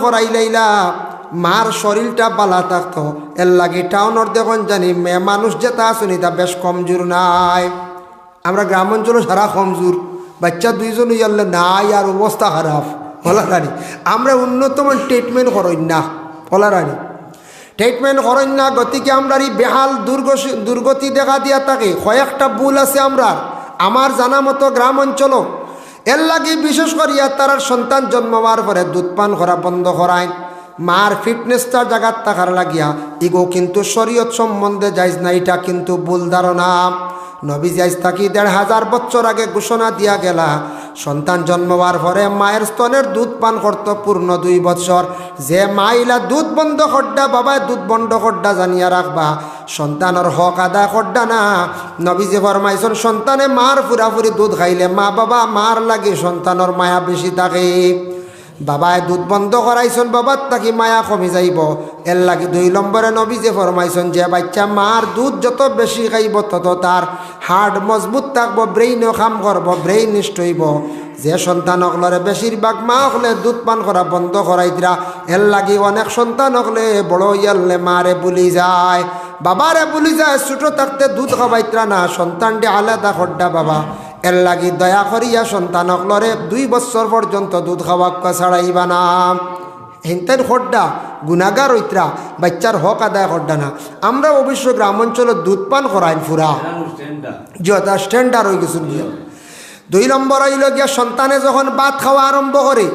করাইলাইলা মার শরীরটা বালা থাকতো এর লাগে টাউনের দেখুন জানি মেয়ে মানুষ যেটা আসুনি তা বেশ কমজোর নাই। আমরা গ্রাম অঞ্চলে সারা কমজোর, বাচ্চা দুইজন ইয়ারলে নাই আর অবস্থা খারাপ বলা রানি। আমরা উন্নতম ট্রিটমেন্ট করেন না বলা রানি, ট্রিটমেন্ট করেন না। গতিকে আমরা এই বেহাল দুর্গতি দেখা দিয়া থাকে। কয়েকটা ভুল আছে আমরা আমার জানা মতো গ্রাম অঞ্চল। এর লাগে বিশেষ করিয়া তার সন্তান জন্মাবার পরে দুধ পান করা বন্ধ করায়। মার ফিটনেসটা জায়গার থাকার লাগিয়া ইগো কিন্তু শরীয়ত সম্বন্ধে যাইজ না, এটা কিন্তু ভুল ধারণা। নবী যাইজ থাকি ১৫০০ বছর আগে ঘোষণা দিয়া গেলা সন্তান জন্মাবার পরে মায়ের স্তনের দুধ পান করত পূর্ণ ২ বছর। যে মাইলা দুধ বন্ধ করডা বাবা দুধ বন্ধ করডা জানিয়া রাখবা, সন্তানের হক আদা করডা না। নবীজি ফরমাইছেন সন্তানে মার পুরাপুরি দুধ খাইলে মা বাবা মার লাগে সন্তানের মায়া বেশি থাকে। বাবায় দুধ বন্ধ করাইছেন বাবার তাকি মায়া কমে যাইব। এর লাগে ২ নম্বরে নবীজি ফরমাইছেন যে বাচ্চা মার দুধ যত বেশি খাইব তত তার হার্ট মজবুত থাকবো, ব্রেইনও কাম করব, ব্রেইন নিষ্ঠ হইব। যে সন্তান হকলরে বেশিরভাগ মা হকলে দুধ পান করা বন্ধ করাই দিরা, এর লাগে অনেক সন্তান হকলে বড় ইয়ারলে মারে বুলি যায়, বাবারে বুলি যায়। ছোটো থাকতে দুধ খাবাইতরা না, সন্তানটি আলাদা খড্ডা বাবা। এর লাগি দয়া করিয়া সন্তান হকলরে ২ বছর পর্যন্ত দুধ খাওয়া ছাড়াইবা না। হিনতেন খড্ডা গুণাগার হইতরা, বাচ্চার হক আদায় খড্ডা না। আমরা অবশ্য গ্রাম অঞ্চলে দুধ পান করাইন ফুরা যথা স্ট্যান্ডার্ড হয়ে গেছে। ২ নম্বর হইল গিয়া সন্তানে যখন ভাত খাওয়া আরম্ভ করে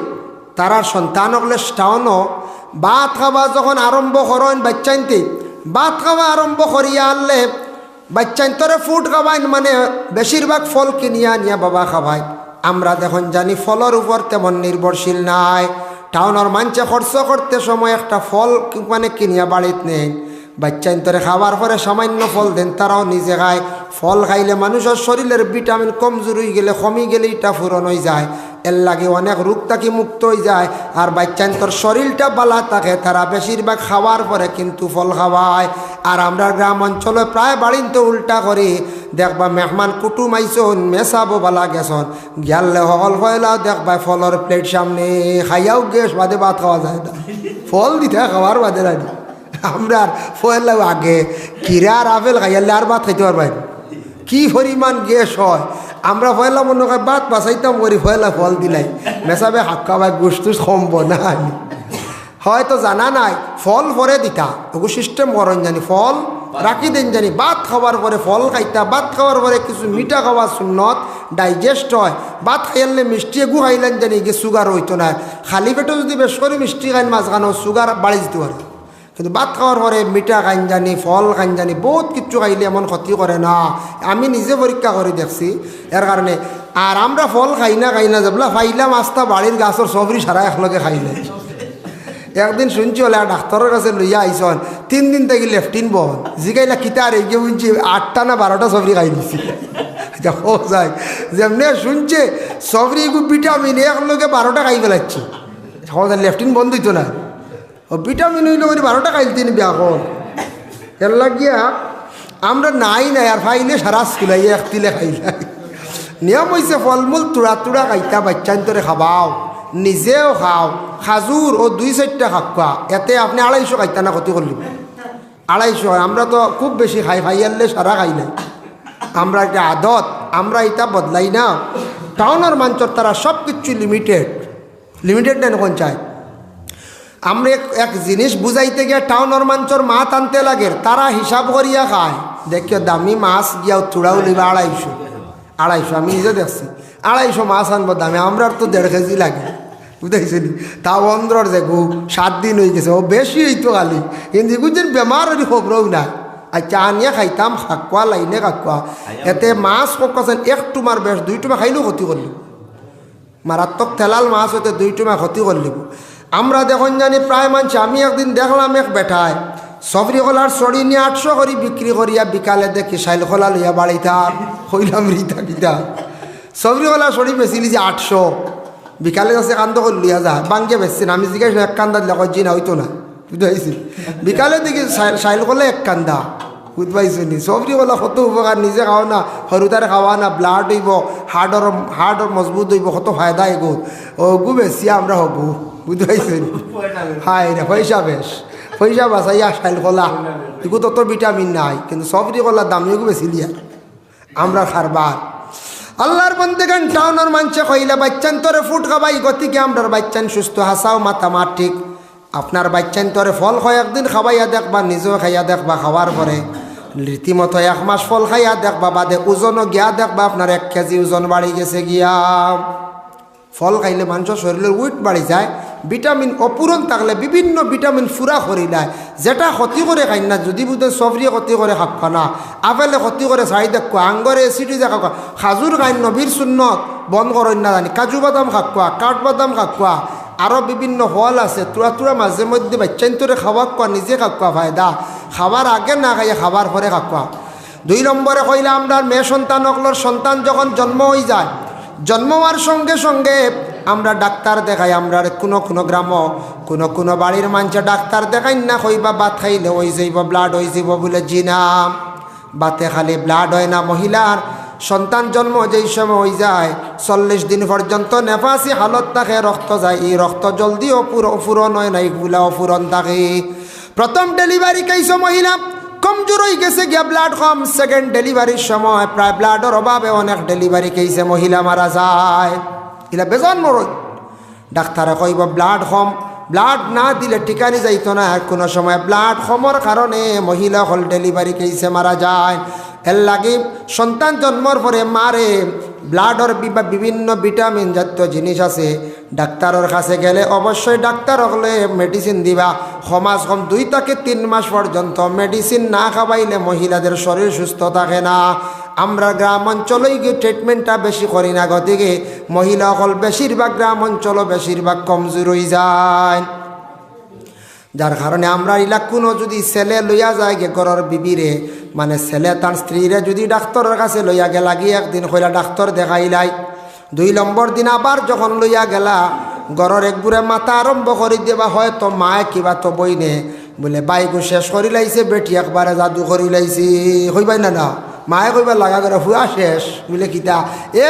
তারা সন্তান হকলে টাউনও ভাত খাওয়া যখন আরম্ভ করেন বাচ্চাইনতে ভাত খাওয়া আরম্ভ করিয়া আনলে বাচ্চাইন তোরে ফুড খাওয়াইন মানে বেশিরভাগ ফল কিনিয়া নিয়া বাবা খাওয়াই। আমরা দেখুন জানি ফলের উপর তেমন নির্ভরশীল নাই। টাউনের মানুষে খরচ করতে সময় একটা ফল মানে কিনিয়া বাড়িতে নেই, বাচ্চাইন তোরে খাবার পরে সামান্য ফল দেন, তারাও নিজে খায়। ফল খাইলে মানুষের শরীরের ভিটামিন কমজোর হয়ে গেলে কমে গেলে এটা পূরণ হয়ে যায়। এর লাগে অনেক রোগ থাকি মুক্ত হয়ে যায়। আর বাচ্চাইন তোর শরীরটা বালা থাকে, তারা বেশিরভাগ খাওয়ার পরে কিন্তু ফল খাওয়ায়। আর আমরা গ্রাম অঞ্চলে প্রায় বাড়িন তো উল্টা করি, দেখবা মেহমান কুটুম আইসন মেসাবো বালা গেছন গেলে সকল ফয়লাও দেখবা ফলের প্লেট সামনে খাইয়াও গেছ বাদে ভাত খাওয়া যায় না, ফল দিতে খাওয়ার বাদে রানি। আমরা ফয়লাও আগে কিরা আর আপেল খাইয়ালে আর ভাত খাইতে পারবাই, কি পরিমাণ গ্যাস হয়। আমরা ফয়লা মনে হয় ভাত বাঁচাইতাম করি, ফয়লা ফল দিলাই মেসাবে হাক খাওয়াই গোষ্ঠী সম্ভ না। হয়তো জানা নাই ফল পরে দিতা ওগু সিস্টেম করেন জানি, ফল রাখি দেন জানি, ভাত খাওয়ার পরে ফল খাইতা, ভাত খাওয়ার পরে কিছু মিঠা খাওয়া সুন্নত ডাইজেস্ট হয়। ভাত খাইলে মিষ্টি এগু খাইলেন জানি গিয়ে সুগার হইতো না। খালি পেটে যদি বেশ করে মিষ্টি খাইন মাঝখানো সুগার বাড়ি যেতে পারে, কিন্তু ভাত খাওয়ার পরে মিঠা খাইন জানি ফল খাইন জানি বহুত কিছু খাইলে এমন ক্ষতি করে না। আমি নিজে পরীক্ষা করে দেখছি এর কারণে। আর আমরা ফল খাই না যাবলা ফাইলাম আস্তা বাড়ির গাছের সবরি সারা একলগে খাইলে। একদিন শুনছি হলে ডাক্তারের কাছে লইয়া আইসন 3 দিন থেকে লেফটিন বহন জিগাইলা কিতার এগিয়ে শুনছি 8টা না 12টা সবরি খাই দিচ্ছি। যায় যেমনি শুনছে সবরি এগু ভিটামিন একলগে 12টা খাই ফেলাচ্ছি, লেফটিন বন্ধ হইতো না। ও ভিটামিন হইলে ওই 12টা খাইল তিনি বিয়া কর। এর লাগিয়া আমরা নাই আর ফাইলে সারা স্কুলাই এক তিলে খাইলাই। নিয়ম হয়েছে ফলমূল তুড়া খাইতা বাচ্চান তোরে খাবাও, নিজেও খাও, খাজুর ও 2-4টা খাওয়া, এতে আপনি 250 খাইতা না ক্ষতি করলি 250। আমরা তো খুব বেশি খাইয়ালে সারা খাই নাই। আমরা একটা আদত আমরা এটা বদলাই না। টাউনের মানুষের তারা সব কিছু লিমিটেড নেন কোন চায়। আমরা এক জিনিস বুঝাইতে গিয়ে টাউনের মানুষের মাছ আনতে লাগে, তারা হিসাব করিয়া খায়। দেখিও দামি মাছ গিয়া চূড়াও লিবা 250 আমি নিজে দেখছি 250 মাছ আনবো দামে, আমরা তো 1.5 কেজি লাগে বুঝাইছি নি। তাও অন্ধ্রর যে 7 দিন হয়ে গেছে, ও বেশি হইতো খালি, কিন্তু এগুলো বেমার হলে খবরও না। আচ্ছা আনিয়া খাইতাম খাকুয়া লাইনে কাকুয়া, এতে মাছ ককাছেন 1 টুমার বেশ 2 টুমা খাইলেও ক্ষতি করলি, মারাত্মক তেলাল মাছ হইতে 2 টুমা ক্ষতি করলি। আমরা দেখুন জানি প্রায় মানুষ, আমি একদিন দেখলাম এক বেটায় সবরি কলার চড়ি নিয়ে 800 করে বিক্রি করিয়া বিকালে দেখি সাইল খোলা লইয়া বাড়িতাম হইলাম রিতা কিতা সবরি কলা চড়ি বেচিলি যে 800, বিকালে কাছে কান্দ করে লিয়া যা বাঙ্গে বেচছেন। আমি জিজ্ঞাসা 1 কান্দা দিলে কই না হইতো না বুঝতে বিকালে দেখি সাইল কলে 1 কান্দা বুঝ পাইছো নি। সবরি কলা কত উপকার, নিজে খাও না সরুতারে খাওয়া না, ব্লাড হইব, হার্টর মজবুত হইব, কত ফায়দা এগো ওগু বেশি আমরা হবো বুঝতে পারছেন? হায় রে পয়সা বেশ, পয়সা বাঁচাইয়া স্টাইল কলা এগুলো তত ভিটামিন নাই, কিন্তু সবজি কলার দামিও বেশি লিয়া আমরা খারবার। আল্লাহর বন্দেগান টাউনের মানুষে কইলে বাচ্চান তোরে ফুট খাবাই গতিকে আমরার বাচ্চান সুস্থ হাসাও মাথা মার ঠিক। আপনার বাচ্চান তোরে ফল খাই একদিন খাবাইয়া দেখবা, নিজেও খাইয়া দেখবা, খাওয়ার পরে রীতিমতো 1 মাস ফল খাইয়া দেখবা, বাদে ওজনও গিয়া দেখবা আপনার 1 কেজি ওজন বাড়ি গেছে গিয়া। ফল খাইলে মানুষের শরীরের ওয়েট বাড়ি যায়, ভিটামিন অপূরণ থাকলে বিভিন্ন ভিটামিন ফুরা করি দেয়, যেটা ক্ষতি করে খাই না। যদি বুঝতে সবরিয়ে ক্ষতি করে খাবা না, আপেলে ক্ষতি করে চাই দেখো, আঙ্গরে এসিডি দেখা খাজুর খাই নবীর সুন্নত বন্ধ করেন না জানি, কাজু বাদাম খাকুয়া, কাঠবাদাম খাকুয়া, আরও বিভিন্ন ফল আছে তুরা তুরা মাঝে মধ্যে বাচ্চান তোরে খাওয়া কোয়া, নিজে খাকুয়া ফায়দা, খাবার আগে না খাইয়ে খাবার পরে খাকুয়া। 2 নম্বরে কইলে আমরা মেয়ে সন্তান অকলর সন্তান যখন জন্ম হয়ে যায়, জন্ম হওয়ার সঙ্গে সঙ্গে আমরা ডাক্তার দেখাই। আমরা কোনো গ্রাম কোনো বাড়ির মানুষে ডাক্তার দেখাই না, কইবা ভাত খাইলে হয়ে যাইব, ব্লাড হয়ে যাব বলে, জি না, বাতে খালি ব্লাড হয় না। মহিলার সন্তান জন্ম যেই সময় হয়ে যায় 40 দিন পর্যন্ত নেফাসি হালত থাকে, রক্ত যায়, এই রক্ত জলদি অপূরণ হয় না, এইগুলা অপূরণ থাকে। প্রথম ডেলিভারি কেইছ মহিলা কমজোর হয়ে গেছে গিয়া, ব্লাড কম। সেকেন্ড ডেলিভারির সময় প্রায় ব্লাডের অভাবে অনেক ডেলিভারি কেইছে মহিলা মারা যায়। এলা বেজন মরই ডাক্তারে কইব ব্লাড কম, ব্লাড না দিলে টিকানি যাইতো না। কোনো সময় ব্লাড কমর কারণে মহিলা হল ডেলিভারি কেইছে মারা যায়। এর লাগে সন্তান জন্মর পরে মারে ব্লাডর বিভিন্ন ভিটামিন জাতীয় জিনিস আছে, ডাক্তারের কাছে গেলে অবশ্যই ডাক্তার হলে মেডিসিন দিবা। সমাজ কম 2 থেকে 3 মাস পর্যন্ত মেডিসিন না খাওয়াইলে মহিলাদের শরীর সুস্থ থাকে না। আমরা গ্রাম অঞ্চলেই গিয়ে ট্রিটমেন্টটা বেশি করি না, গতিকে মহিলা হল বেশিরভাগ গ্রাম অঞ্চল বেশিরভাগ কমজোর হয়ে যায়। যার কারণে আমরা কোনো যদি ছেলে লইয়া যায় গে ঘরের বিবিরে, মানে ছেলে তার স্ত্রীরে যদি ডাক্তারের কাছে লইয়া গেলা, গিয়ে একদিন কইলা ডাক্তার দেখাইলাই, 2 নম্বর দিন আবার যখন লইয়া গেলা ঘরের একগুড়ে মাথা আরম্ভ করে দেবা, হয়তো মায় কিবা তো বইনে বলে বাইগু শেষ করি লাইছে, বেটি একবারে জাদু করি লাইছি, হইবাই না না, মায়ে কইবা লাগা করে হুয়া শেষ বলে কিতা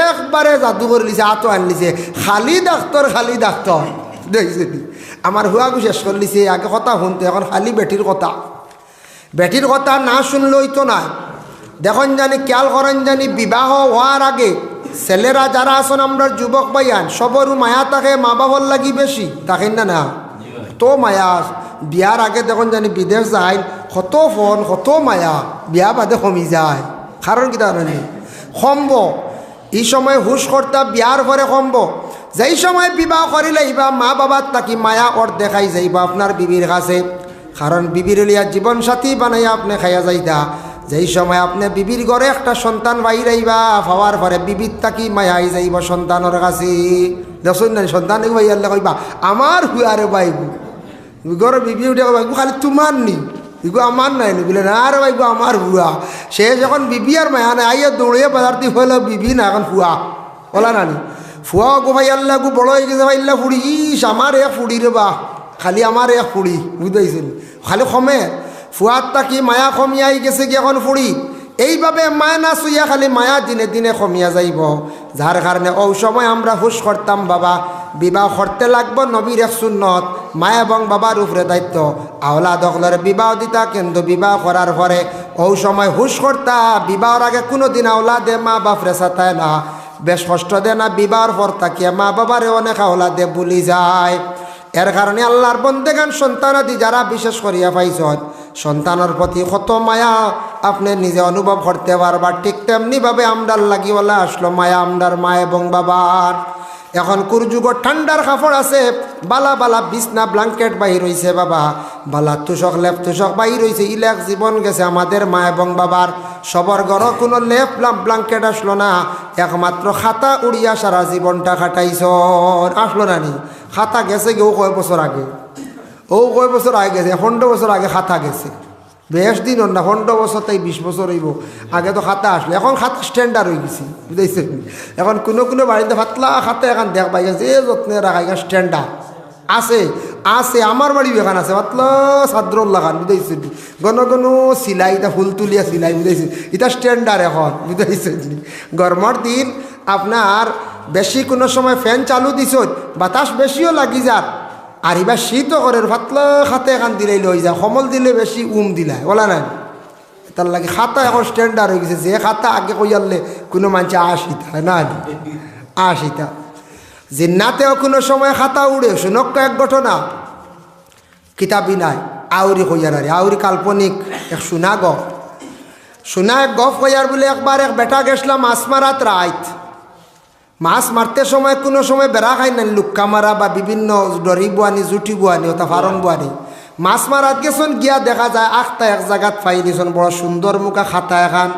একবারে জাদু করে লিছে, আতো আনলিছে, খালি ডাক্তার দেখছি আমার হুয়াগু শেষ করে লিছে। আগে কথা শুনতে, এখন খালি বেটির কথা না শুনলেই তো না। দেখুন জানি খেয়াল করেন জানি বিবাহ হওয়ার আগে ছেলেরা যারা আছেন আমরা যুবক ভাইয়ান, সবরও মায়া থাকে মা বাবার লাগি বেশি, থাকেন না না তো মায়া। বিয়ার আগে দেখুন জানি বিদেশ যায়, কত ফোন কত মায়া, বিয়া বাদে কমি যায়। কারণ কি জানি কমব, এই সময় হুশ করতা, বিয়ার পরে কমব। যেই সময় বিবাহ করিলে ইবা মা বাবার তাকি মায়া ওর দেখাই যাইবা আপনার বিবির কাছে। কারণ বিবির লিয়া জীবন সাথী বানাইয়া আপনি খাইয়া যাইতা। যেই সময় আপনি বিবির ঘরে একটা সন্তান বাইরাইবা, পাওয়ার পরে বিবির তাকি মায়াই যাইব সন্তানের কাছে। দেখুন না সন্তান ভাইয়াল্লা কইবা আমার হুয়ারে বাইগু, ঘরে বিবি উঠে বাইগু খালি তোমার নি, এগু আমার নাই নি বলে, না রে বাইগু আমার হুয়া। সে যখন বিবি আর মায়া নাই আইয়া দৌড়িয়ে বাজার দিয়ে হইল বিবি না, এখন হুয়া বলা নানি ফুয়া গো ভাই আল্লাহ গো বড় হয়ে গেছে ভাইল্লা ফুড়ি, ইস আমার এক ফুড়ি রে বা, খালি আমার এক ফুড়ি, বুঝতেছেন খালি কমে ফুয়ার তাকি মায়া কমিয়াই গেছে কি এখন ফুড়ি। এইভাবে মায়া না চুইয়া খালি মায়া দিনে দিনে কমিয়া যাইব। যার কারণে ওই সময় আমরা হুশ করতাম বাবা বিবাহ করতে লাগবো, নবীর এক সুন্নত, মা এবং বাবার উপরে দায়িত্ব। আওলা দখলের বিবাহ দিতা, কিন্তু বিবাহ করার পরে ওই সময় হুশ করতা। বিবাহর আগে কোনো দিন আওলা দে মা বাপরে সাথায় না, বেশ কষ্ট দেয় না। বিবাহর পর তাকিয়ে মা বাবারে অনেক আওলা দে ভুলি যায়। এর কারণে আল্লাহর বন্দেগান সন্তানাদি যারা বিশেষ করিয়া পাইছ, সন্তানের প্রতি কত মায়া আপনি নিজে অনুভব করতে পারবার। ঠিক তেমনিভাবে আমরার লাগিওয়ালা আসলো মায়া আমরার মা এবং বাবার। এখন কুরযুগর ঠান্ডার কাপড় আছে, বালা বালা বিছনা ব্ল্যাঙ্কেট বাহির হইছে বাবা, বালা তুষক লেপ তুষক বাহির হইছে। ইলাক জীবন গেছে আমাদের মা এবং বাবার। সবার ঘর কোনো লেপ ব্ল্যাঙ্কেট আসলো না, একমাত্র খাতা উড়িয়া সারা জীবনটা কাটাইছ। আসলো না নি খাতা গেছে কেউ কয় বছর আগে, কয় বছর আগে গেছে, 15 বছর আগে খাতা গেছে। বেশ দিন না 15 বছর, তাই 20 বছর হইব। আগে তো খাতা আসলো, এখন খাতা স্ট্যান্ডার্ড হয়ে গেছি, বুঝাইছেন। এখন কোনো বাড়িতে ফাতলা খাতা এখন দেখ পাই গেছে, এ যত্নে রাখা এখন স্ট্যান্ডার্ড আছে। আমার বাড়ি এখান আছে পাতলা চাদর লাগান, বুঝাইছেন। ঘন সিলাই, এটা ফুল তুলিয়া সিলাই, বুঝাইছেন। এটা স্ট্যান্ডার্ড এখন, বুঝাইছেন। গরমের দিন আপনার বেশি কোনো সময় ফ্যান চালু দিছ, বাতাস বেশিও লাগি যার, আর এবার শীতও করে ফাতলা খাতা এখান দিলেই লই যায়, সমল দিলে বেশি দিলায় বলা নাই। তার লাগে খাতা এখন স্ট্যান্ডার্ড হয়ে গেছে, যে খাতা আগে কইয়ারলে কোনো মানুষ আশিতা না আশিতা। জিন্নাতেও কোনো সময় খাতা উড়ে, শুনক এক ঘটনা, কিতাবি নাই, আউরি কইয়ার আরে আউরি কাল্পনিক এক শোনা গপ। শোনা এক গপ কইয়ার বলে একবার এক বেটা গেছিলাম মাছ মারাত রাইত। মাছ মারতে সময় কোনো সময় বেড়া খাই না, লুক্কা মারা বা বিভিন্ন ডরি বুয়ানি জুটি বুয়ানি ওটা ফারং বুয়ানি। মাছ মারাত গেছন গিয়া দেখা যায় আখটা এক জায়গাত পাই দিছন বড় সুন্দর মুখা খাতা এখান।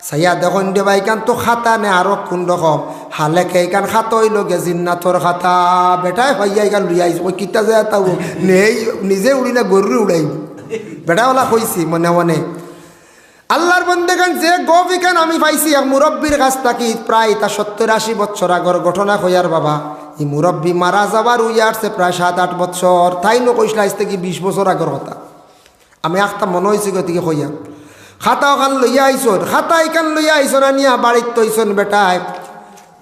সাইয়া দেখুন দেবা এখান তো খাতা নে আরো কোন রকম হালে কে এখান খাতা হইল গে জিন্নাথর খাতা। বেটাই ভাইয়া এখান লুই আইস ওই কিতা যায় তাও নেই, নিজে উড়ি না গরু উড়াই। বেটাওয়ালা কইছি মনে মনে, আল্লাহর বন্দেগান যে গপ এখান আমি পাইছি এক মুরব্বীর কাছ থাকি, প্রায় তা 70-80 বছর আগর ঘটনা কইয়ার বাবা। এই মুরব্বী মারা যাবার উইয়ারছে প্রায় 7-8 বছর, তাই নো কইসলা আজ থেকে 20 বছর আগর কথা। আমি একটা মনে হয়েছি গতিকে কইয়া খাতা ওখান লইয়া আইসন, খাতা এখান লইয়া আইসন আনিয়া বাড়িত তৈছন বেটায়,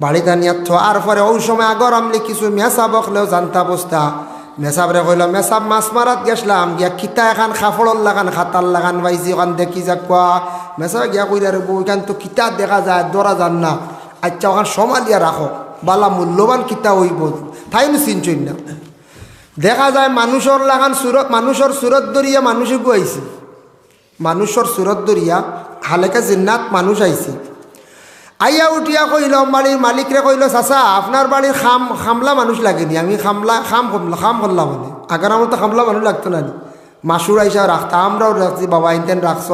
বাড়িতে আনিয়া আর পরে ওই সময় আগর আমলি কিছু মেসাব হলেও জানতা বস্তা। মেসাবরে কইল মেসাব মাছ মারাত গেছলাম গিয়া কিতা এখান খাফড়র লাগান খাতার লাগান পাইছি ওখান দেখি যা কোয়া। মেসাব গিয়া কইরা রে ওইখান তো কিতা দেখা যায় দরা যান না, আচ্ছা ওখান সমালিয়া রাখো বালা মূল্যবান কিতা হইব, তাই আমি চিনছই না। দেখা যায় মানুষের লাগান সুরত, মানুষের সুরত দরিয়া মানুষে গুয়াইছে, মানুষের সুরত দরিয়া হালেকা জিন্নাত মানুষ আইছে। আইয়া উঠিয়া কইল বাড়ির মালিকরে কইল চাচা আপনার বাড়ির খামলা মানুষ লাগেনি, আমি খাম করলাম মানে আগার আমার তো খামলা মানুষ লাগতো না, মাসুর আইসা রাখতা আমরাও রাখছি বাবা ইনতেন রাখছ,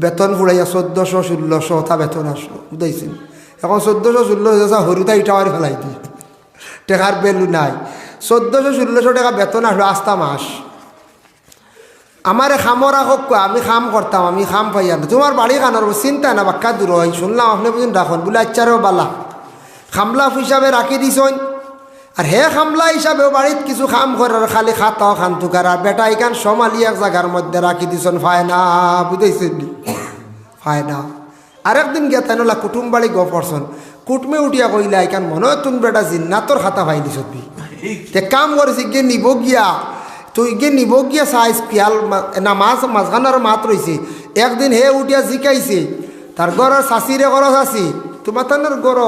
বেতন ফুড়াইয়া 1400-1600 তা বেতন আসলো বুঝাইছেন। এখন 1400-1600 হরুতা ইটাওয়ারি ফেলাই দিই, টেকার বেলু নাই, 1400-1600 টাকা বেতন আসলো আস্তা মাস। আমারে খামর রাখক, আমি খাম করতাম, আমি খাম পাইয়া না, তোমার বাড়ি খানোর চিন্তা না বাক্কা দূর হয়, শুনলাম আপনি বুঝুন রাখুন বলে আচ্ছারেও বালা খামলা হিসাবে রাখি দিছন। আর হে খামলা হিসাবেও বাড়িত কিছু খাম করার খালি খাতাও খান তুকার, আর বেটা এখান সমালি এক জায়গার মধ্যে রাখি দিছন ফায় না বুঝাইছেন ফায় না। আরেকদিন গিয়া তাই নলা কুটুম বাড়ি গো পড়ছন, কুটমে উঠিয়া কইলা এখান মনে হয় তুমি বেটা জিন্নাতর খাতা পাই দিছ, তে কাম করেছি গিয়ে নিব গিয়া তুই গিয়ে নিব গিয়া সাইজ পিয়াল না মাঝখানার মাত রয়েছে। একদিন হে উঠিয়া জিকাইছে তার গড়ের শাশিরে গড় শাশি তোমার তানের গড়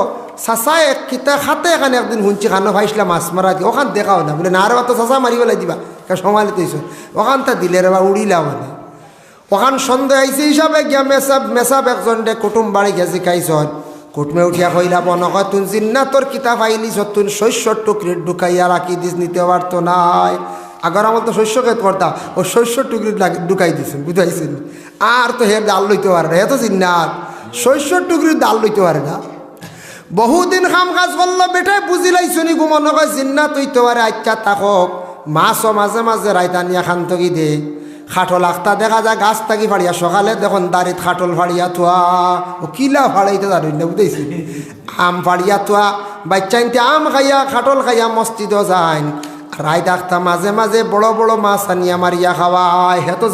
চাচা এক কিতা খাতে এখানে একদিন শুনছি খানো ভাইছিলাম মাছ মারা দিয়ে ওখান দেখাও না বলে না রে তো চাচা মারি পেলাই দিবা সমালি তৈছ ওখান তা দিলে রে বা উড়িলা মানে ওখান সন্দেহ আইসে হিসাবে গিয়া মেসাব একজন দে কুটুম বাড়ি গিয়া জিকাইছন। কুটমে উঠিয়া কইলা বনকয় তুন জিন্না তোর কিতা পাইলিছ তুন শস্যর টুকরির ঢুকাইয়া রাখি দিস, নিতে পারতো নাই। আগর আমার তো শস্য খেত করতা ও শস্য টুকরি ঢুকাই দিয়েছেন বুঝাইছেন, আর তো হে ডাল লইতে পারে না, হে তো জিন্নাত শস্যর টুকরির ডাল লইতে পারে না। বহুদিন কাম কাজ করলো বেটাই বুঝিলাইছনি ঘুমন কয় জিন্নাত হইতে পারে, আচ্ছা থাকক মাছও মাঝে মাঝে রাইতানিয়া খান থকি দে। খাটল আখতা দেখা যায় গাছ থাকি ফাড়িয়া সকালে দেখুন দাঁড়িত খাটল ফাড়িয়া থোয়া ও কিলা ফাড়াইতে জানি না বুঝাইছি, আম ফাড়িয়া থোয়া বাচ্চা ইনতে আম খাইয়া খাটল খাইয়া মসজিদও যায়। রাইত আখতা মাঝে মাঝে বড় বড় মাছ আনিয়া মারিয়া খাওয়ায়, হে তো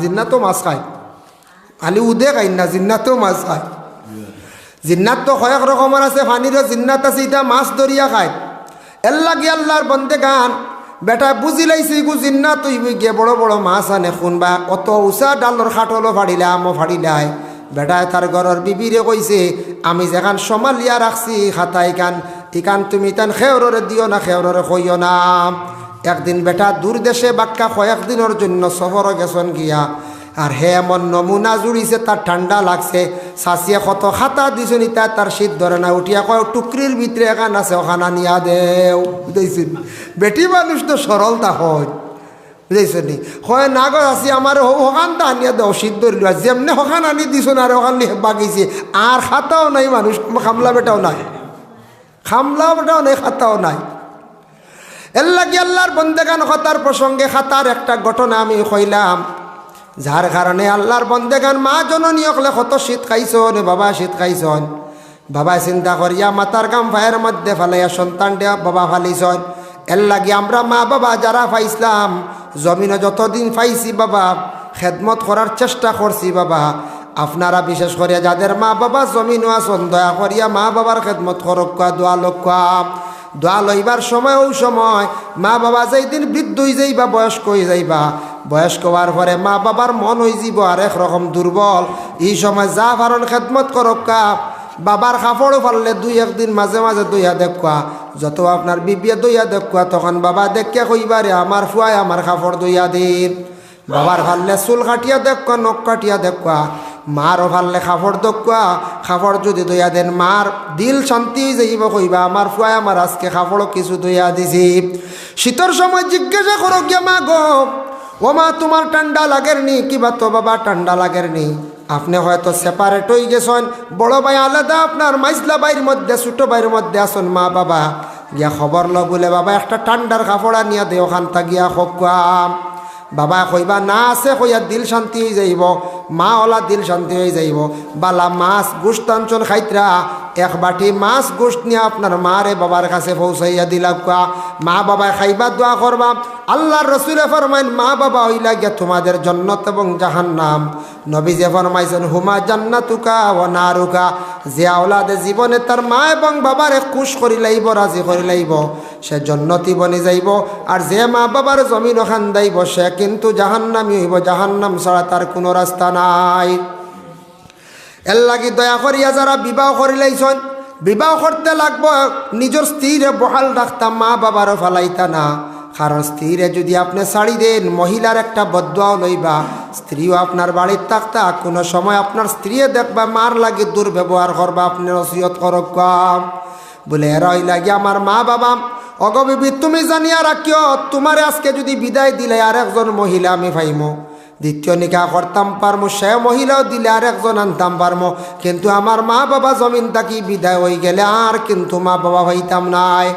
জিন্নাতও মাছ খায়, খালি উদে খাই না জিন্নাতও মাছ খায়। জিন্নাত তো কয়েক রকমের আছে, পানিরও জিন্নাত আছে, এটা মাছ ধরিয়া খায়। এর লাগে আল্লাহর বন্দে গান বেটা বুঝিলাইছে গু জিন্নাত হইবে গিয়ে বড় বড় মাছ আনে শুনবা অত উষা ডালর খাটলও ফাড়িলে আমও ফাড়িলাই। বেটায় তার ঘরের বিবিরে কইছে আমি যেখান সমালিয়া রাখছি খাতা ইকান তুমি তান খেওরে দিও না, খেওরে কইও না। একদিন বেটা দূর দেশে বাক্কা কয়েকদিনের জন্য সফর গেছন গিয়া, আর হে এমন নমুনা জুড়িছে তার ঠান্ডা লাগছে, শাসিয়ে কত খাতা দিছন ইতা তার শীত ধরে না, উঠিয়া কয় টুকরির ভিতরে এখান আছে ওখানা নিয়া দেও বুঝাইছেন। বেটি মানুষ তো সরলতা হয় বুঝাইছেন, হয় না গো আসি আমার ওখানটা আনিয়া দেও শীত ধরিল, যেমনি ওখান আনি দিছন আর ওখান বাগিছে, আর খাতাও নাই মানুষ, খামলা বেটাও নাই, খামলা বেটাও নাই, খাতাও নাই। এর লাগে আল্লাহর বন্দেগান খাতার প্রসঙ্গে খাতার একটা ঘটনা আমি কইলাম, যার কারণে আল্লাহর বন্দেগান মা জননী হলে কত শীত খাইছন, বাবা শীত খাইছন, বাবা চিন্তা করিয়া মাতার গাম ভাইয়ের মধ্যে ফালাইয়া সন্তান দেয়া বাবা ফালিছন। এর লাগে আমরা মা বাবা যারা পাইছিলাম জমিনে যতদিন পাইছি বাবা খেদমত করার চেষ্টা করছি বাবা। আপনারা বিশেষ করে যাদের মা বাবা জমিনও আছেন দয়া করিয়া মা বাবার খেদমত করক, দোয়া লক্ষ্য দোয়া লইবার সময় ওই সময় মা বাবা যেই দিন বৃদ্ধ হয়ে যাইবা বয়স্ক হয়ে যাইবা বয়স্ক হওয়ার পরে মা বাবার মন হয়ে যাব আর একরকম দুর্বল এই সময় যা পারন খেদমত করক্কা বাবার কাপড়ও ফাললে দুই একদিন মাঝে মাঝে দইয়া দেখা যত আপনার বিবিয়ে দইয়া দেখা তখন বাবা দেখে কইবারে আমার ফুয়াই আমার কাপড় দইয়া দিন বাবার ফাললে চুল কাটিয়া দেখা নখ কাটিয়া দেখা মারও ফাললে কাপড় দেখা কাপড় যদি দইয়া দেন মার দিল শান্তি হয়ে যাইব কইবা আমার ফুয়াই আমার আজকে কাপড়ও কিছু দইয়া দিছি শীতের সময় জিজ্ঞাসা করো গিয়া মা গো ও মা তোমার ঠান্ডা লাগের নি কিবা তো বাবা ঠান্ডা লাগের নি আপনি হয়তো সেপারেট হয়ে গেছেন বড় ভাই আলাদা আপনার মাইজলা বাইর মধ্যে ছোটো বাইর মধ্যে আসুন মা বাবা গিয়া খবর লো বলে বাবা একটা ঠান্ডার কাপড় আনিয়া দে ওখানটা গিয়া খোকাম বাবা কইবা না আছে কইয়া দিল শান্তি হয়ে যাইব মা ওলা দিল শান্তি হয়ে যাইব বালা মাছ গোস্ত আনছন খাইতরা এক বাটি মাছ গোস্ত নিয়ে আপনার মারে বাবার কাছে পৌঁছাইয়া দিলাম মা বাবা খাইবা দোয়া করবা আল্লাহর রসুলে ফরমাইন মা বাবা হইলা গিয়া তোমাদের জান্নাত এবং জাহান্নাম নবী যে ফরমাইছেন হুমা জান্নাতুকা ও নারুকা যে আওলাদে জীবনে তার মা এবং বাবারে খুশ করি লাইব রাজি করি লাইব সে জান্নাতি বনি যাইব আর যে মা বাবার জমিন খান্দাইব সে কিন্তু জাহান্নামী হইব জাহান্নাম ছাড়া তার কোনো রাস্তা নাই এর লাগি দয়া করিয়া যারা বিবাহ করি লাইছেন বিবাহ করতে লাগবো নিজের স্ত্রীরে বহাল রাখতাম মা বাবারও ফালাইতা না কারণ স্ত্রীরে যদি আপনি ছাড়ি দেন মহিলার একটা বদুয়াও লইবা স্ত্রীও আপনার বাড়ির থাকতা কোনো সময় আপনার স্ত্রীয়ে দেখবা মার লাগে দুর্ব্যবহার করবা আপনি নসিহত করক বলে এরা ওই লাগে আমার মা বাবা অগবিবি তুমি জানিয়া রাখিও তোমারে আজকে যদি বিদায় দিলে আর একজন মহিলা আমি পাইমো দ্বিতীয় নিকাহ করতাম পারমো সে মহিলাও দিলে আর একজন আনতাম পারমো কিন্তু আমার মা বাবা জমিন থাকি বিদায় হয়ে গেলে আর কিন্তু মা বাবা হইতাম নাই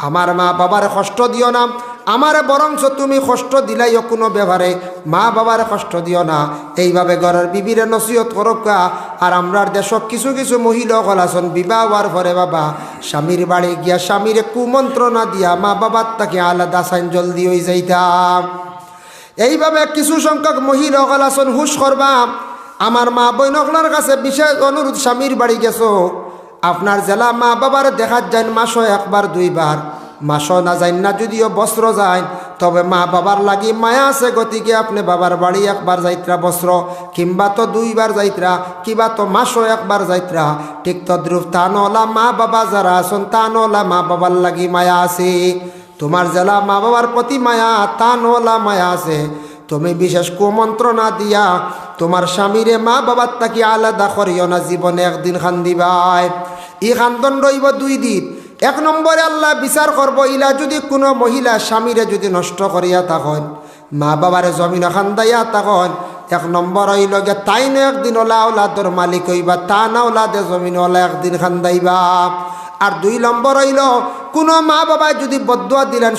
আমার মা বাবার কষ্ট দিও না আমারে বরঞ্চ তুমি কষ্ট দিলাইও কোনো ব্যাপারে মা বাবার কষ্ট দিও না এইভাবে ঘরের বিবিরে নসিহত করকা আর আমরার দেশ কিছু কিছু মহিলা কলাসন বিবাহ হওয়ার পরে বাবা স্বামীর বাড়ি গিয়া স্বামীরে কুমন্ত্রণা দিয়া মা বাবার তাকে আলাদা সাইন জলদি হয়ে যাইতাম এইভাবে কিছু সংখ্যক মহিলা কলাসন হুশ করবা আমার মা বইনকলার কাছে বিশেষ অনুরোধ স্বামীর বাড়ি গেছো আপনার জেলা মা বাবার দেখাত যান মাসও একবার দুইবার মাসও না যান না যদিও বস্ত্র যায় তবে মা বাবার লাগি মায়া আছে গতিকে আপনি বাবার বাড়ি একবার যাইত্রা বস্ত্র কিংবা তো দুইবার যাইত্রা কিংবা তো মাসও একবার যাইত্রা ঠিক তদ্রুপ তানওয়ালা মা বাবা যারা আছেন তানওয়ালা মা বাবার লাগি মায়া আছে তোমার জেলা মা বাবার প্রতি মায়া তানওয়ালা মায়া আছে তুমি বিশেষ কুমন্ত্রণা দিয়া তোমার স্বামীরে মা বাবার তাকে আলাদা করিও না জীবনে একদিন খান্দিবাই ই খান্দন রইব 2 দিন এক নম্বরে আল্লাহ বিচার করব ইলা যদি কোনো মহিলা স্বামীরে যদি নষ্ট করিয়া তখন মা বাবারে জমিন খান্দাইয়া তখন এক নম্বর হইল গে তাই না একদিন ওলা ওলাদর মালিক হইবা তা না ওলাদে জমিন ওলা একদিন খান্দাইবা আর 2 নম্বর হইল কোনো মা বাবা যদি বদুয়া দিলেন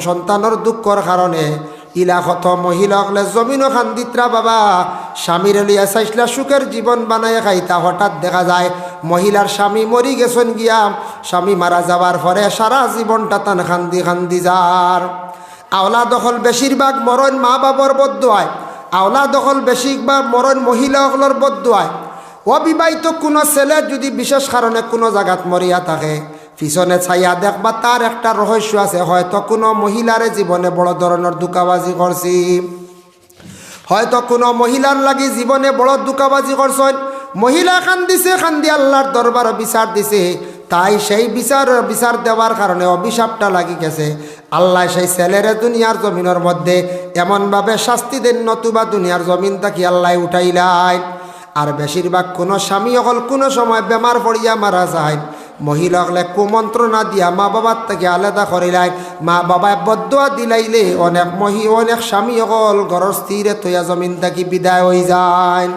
সন্তানের দুঃখর কারণে ইলা কত মহিলা হলে জমিনও খান্দিত্রা বাবা স্বামীর লিয়া চাইসলা সুখের জীবন বানায় খাইতা হঠাৎ দেখা যায় মহিলার স্বামী মরি গেছেন গিয়া স্বামী মারা যাওয়ার পরে সারা জীবনটা তান খান্দি খান্দি যার আওলা দখল বেশিরভাগ মরণ মা বাবার বদুয়ায় আওলা দখল বেশিরভাগ মরণ মহিলা হকলের বদুয়ায় অবিবাহিত কোনো ছেলে যদি বিশেষ কারণে কোনো জায়গাত মরিয়া থাকে পিছনে ছাইয়া দেখবা তার একটা রহস্য আছে হয়তো কোনো মহিলারে জীবনে বড় ধরনের দুকাবাজি করছি হয়তো কোনো মহিলার লাগি জীবনে বড় দুকাবাজি করছেন মহিলা খান্দিছে খান্দি আল্লাহর দরবার বিচার দিছে তাই সেই বিচার দেওয়ার কারণে অভিশাপটা লাগি গেছে আল্লাহ সেই ছেলেরে দুনিয়ার জমিনের মধ্যে এমনভাবে শাস্তি দেন নতুবা দুনিয়ার জমিন থাকি আল্লাহ উঠাইলাই আর বেশিরভাগ কোনো স্বামী অকল কোনো সময় বেমার পড়িয়া মারা যায় মহিলা হলে কুমন্ত্রণা দিয়া মা বাবার থেকে আলাদা করিলাই মা বাবায় বদুয়া দিলাইলে অনেক স্বামী অকল ঘরের স্থিরে তৈয়া জমিন থাকি বিদায় হয়ে যায়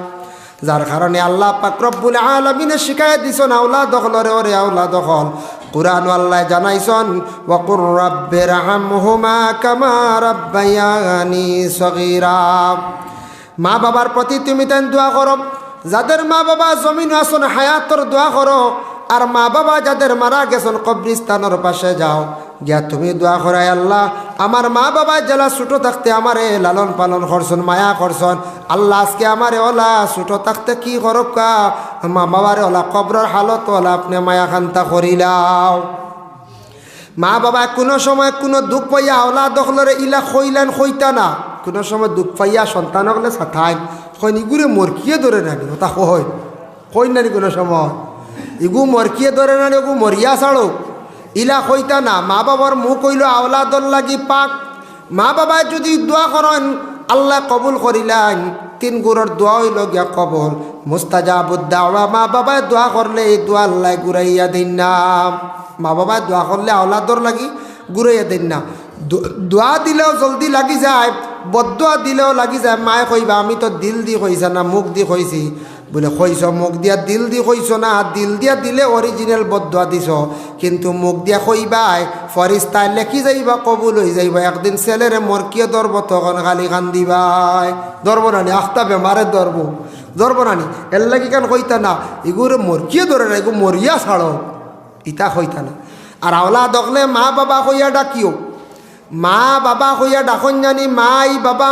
যার কারণে আল্লাহ পাক রব্বুল আলামিনে শিখায় দিছেন আওলা দখলরে ওরে আওলা দখল কুরআন আল্লাহ জানাইছেন ওয়া কুর রাব্বিরহামহুমা কামা রাব্বায়ানি সগীরা মা বাবার প্রতি তুমি তেন দোয়া করো যাদের মা বাবা জমিন আসন হায়াতর দোয়া করো আর মা বাবা যাদের মারা গেছেন কবরস্থানের পাশে যাও গিয়া তুমি দোয়া করাই আল্লাহ আমার মা বাবা জেলা ছোটো থাকতে আমারে লালন পালন করছেন মায়া করছেন আল্লাহ আজকে আমারে ওলা ছোটো থাকতে কি করকা মা বাবারে ওলা কবরের হালত ওলা আপনি মায়া খান্তা করিলাও মা বাবা কোনো সময় কোনো দুঃখ পাইয়া আওলাদ দখলরে ইলা খইলেন খইতা না, কোনো সময় দুঃখ পাইয়া সন্তান হলে সাথাই খৈনিগুরে মরকিয়ে ধরে নানি ওটা হয় কই নানি কোনো সময় ইগু মরকিয়ে ধরে নানি ওগু মরিয়া ছাড়ো ইলা খইতা না। মা বাবার মুখ হইল আওলাদর লাগি পাক। মা বাবা যদি দোয়া করেন আল্লাহ কবুল করিলেন, 3 গুণের দোয়া হইল গিয়া কবুল মুস্তাজাবুদ দাওয়া। মা বাবায় দোয়া করলে এই দোয়া আল্লাহ ঘুরাইয়া দিন না। মা বাবায় দোয়া করলে আওলাদর লাগি ঘুরাইয়া দিন না। দোয়া দিলেও জলদি লাগি যায়, বদদোয়া দিলেও লাগি যায়। মায়ে কইবা আমি তো দিল দি কইছা না মুখ দি কইছি, বলে কইস মুখ দিয়া দিল দি কইস না, দিল দিয়া দিলে অরিজিনাল বদদোয়া দিছ, কিন্তু মুখ দিয়া কইবাই ফরিস্তায় লেখি যাইবা কবুল হয়ে যাইবা। একদিন ছেলেরে মরকিয়ে ধরব তখন খালি কান দিবাই, ধরব নানি আখতা বেমারে ধরব নানি এর লাগি কান কইতা না এগুলো মরকিয়ে ধরে না, এগু মরিয়া ছাড়ো ইতা কইতা না। আর আওলা দখলে মা বাবা কইয়া ডাকিও, মা বাবা কইয়া ডাকন জানি মাই বাবা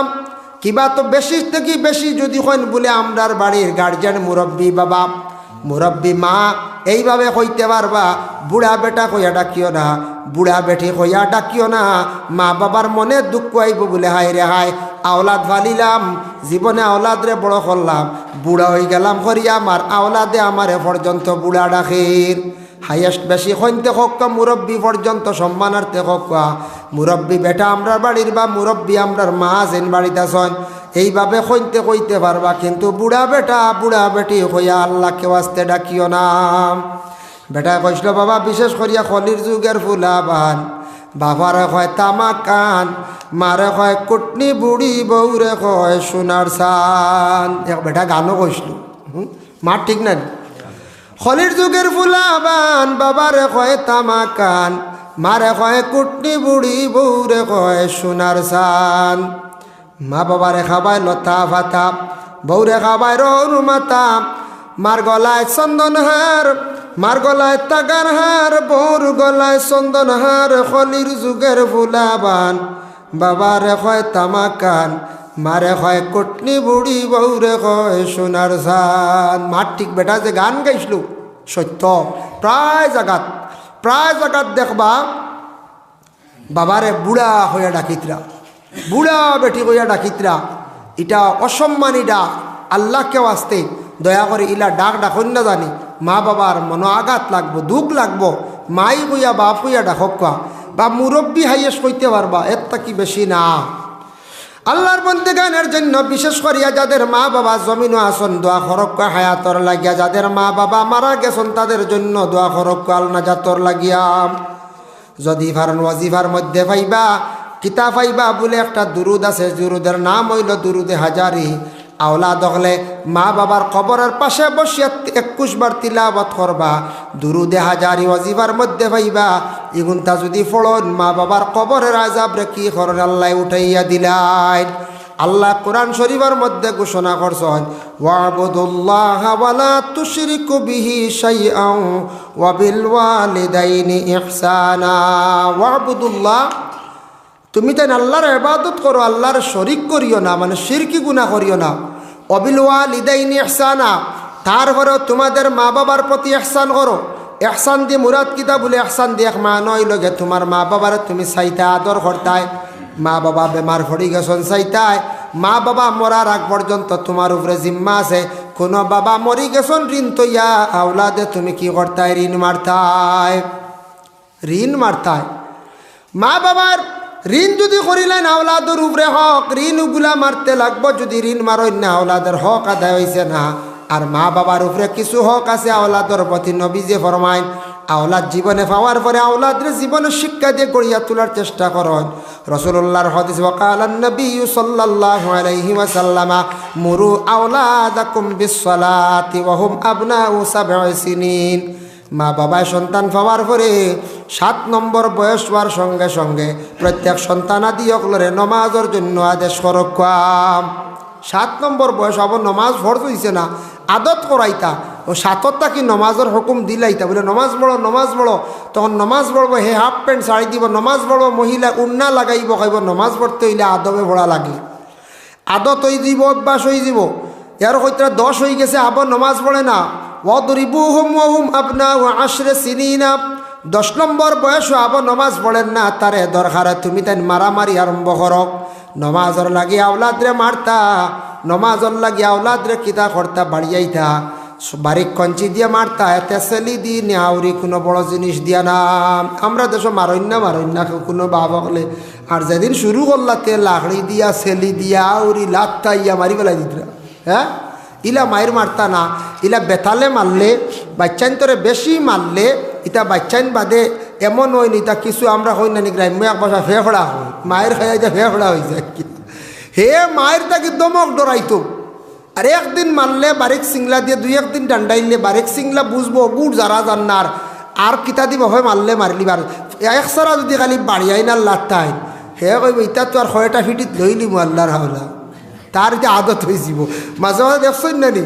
কিবা তো বেশি থেকে বেশি যদি কইন বলে আমরার বাড়ির গার্জিয়ান মুরব্বী বাবা মুরব্বী মা এইভাবে কইতে পারবা। বুড়া বেটা কইয়া ডাকিও না, বুড়া বেটি কইয়া ডাকিও না। মা বাবার মনে দুঃখ আইব বলে হাই রে হাই আওলাদ ফালিলাম, জীবনে আওলাদরে বড় করলাম, বুড়া হয়ে গেলাম করিয়া আমার আওলাদে আমারে পর্যন্ত বুড়া ডাকের। হাইয়েস্ট বেশি কইতে হক্কা মুরব্বী পর্যন্ত সম্মানার্থে হক্কা মুরব্বী বেটা আমরার বাড়ির বা মুরব্বী আমরার মা যেন বাড়িতে আসন এইভাবে কইতে কইতে পারবা। কিন্তু বুড়া বেটা বুড়া বেটি হইয়া আল্লাহকে ওয়াস্তে ডাকিও না। বেটা কইছিল বাবা বিশেষ করিয়া কলির যুগের ফুলাবান, বাবারে কয় তামা কান, মারে কয় কুটনি বুড়ি বউরে কয় সোনার সান। এক বেটা গানও কইছিল, মার ঠিক নাই। খলির যুগের ফুলাবান, বাবারে কয় তামা কান, মারে কয় কুটনি বুড়ি বউরে কয় সোনার সান। মা বাবারে খাবায় লতা ভাতা, বউরে খাবায় রৌর মাতা, মার গলায় চন্দন হার, মার গলায় তাগার হার, বউর গলায় চন্দন হার। খলির যুগের ফুলাবান, বাবারে কয় তামা কান, মারে কয় কুটনি বুড়ি বউরে কয় সোনার সান। মার ঠিক বেটা যে গান গাইছিল সত্য। প্রায় জাগাত দেখবা বাবারে বুড়া হইয়া ডাকিতরা, বুড়া বেটি হইয়া ডাকিতরা। এটা অসম্মানী ডাক, আল্লাহকে আসতে দয়া করে ইলা ডাকন না জানি মা বাবার মন আঘাত লাগবো, দুঃখ লাগবো। মাই হইয়া বাপ হইয়া ডাকক বা মুরব্বী হাইয়েস কইতে পারবা, এর কি বেশি না। আল্লাহর বন্দেগানের জন্য বিশেষ করিয়া যাদের মা বাবা জমিনও আসন দোয়া খরক্কা হায়াতর লাগিয়া, যাদের মা বাবা মারা গেছেন তাদের জন্য দোয়া খরক্কা আলনাজাতর লাগিয়া। যদি ফারন ওয়াজিফার মধ্যে পাইবা কিতা পাইবা বলে একটা দুরুদ আছে, দুরুদের নাম হইল দুরুদে হাজারি। আওলাদ হলে মা বাবার কবরের পাশে বসিয়া 21 বার তিলাওয়াত করবা, দুরুদে হাজারি ওয়াজিফার মধ্যে পাইবা। এগুনটা যদি ফলন মা বাবার কবরের আযাব রে কি করেন আল্লাহ উঠাইয়া দিলেন। আল্লাহ কোরআন শরীফের মধ্যে ঘোষণা করছেন ওয়াবুদুল্লাহা ওয়ালা তুশরিকু বিহি শাইআন ওয়া বিল ওয়ালিদাইনি ইহসানা। ওয়াবুদুল্লাহ, তুমি তাই আল্লাহর ইবাদত করো, আল্লাহর শরিক করিও না, মানে শিরকি গুনাহ করিও না। ওয়াবিল ওয়ালিদাইনি ইহসানা, তারপরেও তোমাদের মা বাবার প্রতি ইহসান করো। ইহসান দিয়ে মুরাদ কিতা বলে ইহসান দিয়ে এক মান হইল গে তোমার মা বাবার তুমি চাইতা আদর করতায়, মা বাবা বেমার পড়ি গেছেন চাইতায়, মা বাবা মরার আগ পর্যন্ত তোমার উপরে জিম্মা আছে। কোনো বাবা মরি গেছেন ঋণ তৈয়া আওলাদে তুমি কি করতায়, ঋণ মারতায়। মা বাবার ঋণ যদি করিলেন আওলাদের উপরে হক, ঋণ উগুলা মারতে লাগবো। যদি ঋণ মারেন না আওলাদের হক আদায় হয়েছে না। আর মা বাবার উপরে কিছু হক আছে আওলাদের প্রতি। নবী যে ফরমাইন আওলাদ জীবনে পাওয়ার পরে আওলাদের জীবনে শিক্ষা দিয়ে গড়িয়া তোলার চেষ্টা করেন। রাসূলুল্লাহর হাদিস ওয়াকালান নবী সাল্লাল্লাহু আলাইহি ওয়াসাল্লাম মুরু আওলাদাকুম বিসসালাতি ওয়া হুম আবনাউ 7 সিনিন। মা বাবায় সন্তান পাওয়ার পরে 7 নম্বর বয়স হওয়ার সঙ্গে সঙ্গে প্রত্যেক সন্তানাদি অকলরে নমাজের জন্য আদেশ করকাম। 7 নম্বর বয়স আবার নমাজ ফরজ হইছে না, আদত করাইতা। ও 7টা কি নমাজের হুকুম দিলাইতা বলে নমাজ পড়ো, তখন নমাজ পড়বো হে হাফ প্যান্ট শাড়ি দিব, নমাজ পড়বো মহিলা উন্না লাগাইব, খাইব। নমাজ পড়তে হইলে আদবে ভরা লাগে, আদত হয়ে যাব, অভ্যাস হয়ে যাব। এর হইতে 10 হয়ে গেছে আবার নমাজ পড়ে না। ওয়াদরিবুহুম ওয়া হুম আবনাউ 10 সিনিনা, 10 নম্বর বয়স আবো নমাজ পড়েন না, তারে দরকার তুমি তাই মারামারি আরম্ভ করো। নমাজর লাগি আওলাদরে মারতা, নমাজর লাগি আওলাদরে কিতা করতা বাড়িয়াইতা, বাড়ি কঞ্চি দিয়ে মারতা, এতে সেলি দি নেওয়ারি কোনো বড় জিনিস দিয়া না। আমরা দেশ মারণ্যা কোনো বাবা হলে আর যেদিন শুরু করলাতে লাকড়ি দিয়া সেলি দিয়া আউরি লাত্তা ইয়া মারি পেলাই দিতরা। হ্যাঁ, ইলা মায়ের মারতা না, ইলা বেতালে মারলে বাচ্চাইন তোরে বেশি মারলে ইটা বাচ্চাইন বাদে এমন হয় নি, তা কিছু আমরা হই না নি গ্রাম্য এক বাসা ফেফড়া হয়, মায়ের খাইয়া যা ফেফড়া হয়ে যায়। হে মায়ের তাকে দমক ডরাইতো। আর একদিন মারলে বারেক সিংলা দিয়ে 2-1 দিন ডান্ডাইলে বারেক সিংলা বুঝবো গুড় যারা জান্নার আর কিতা দিব হয় মারলে মারলি বার একসারা যদি খালি বাড়িয়াই না লাট্টাই হে কইব ইটা তো আর কয়টা ফিটিত লইলি আল্লাহর হাওলা। তার এটা আদত হয়েছিল। মাঝে মাঝে দেখছেন না নি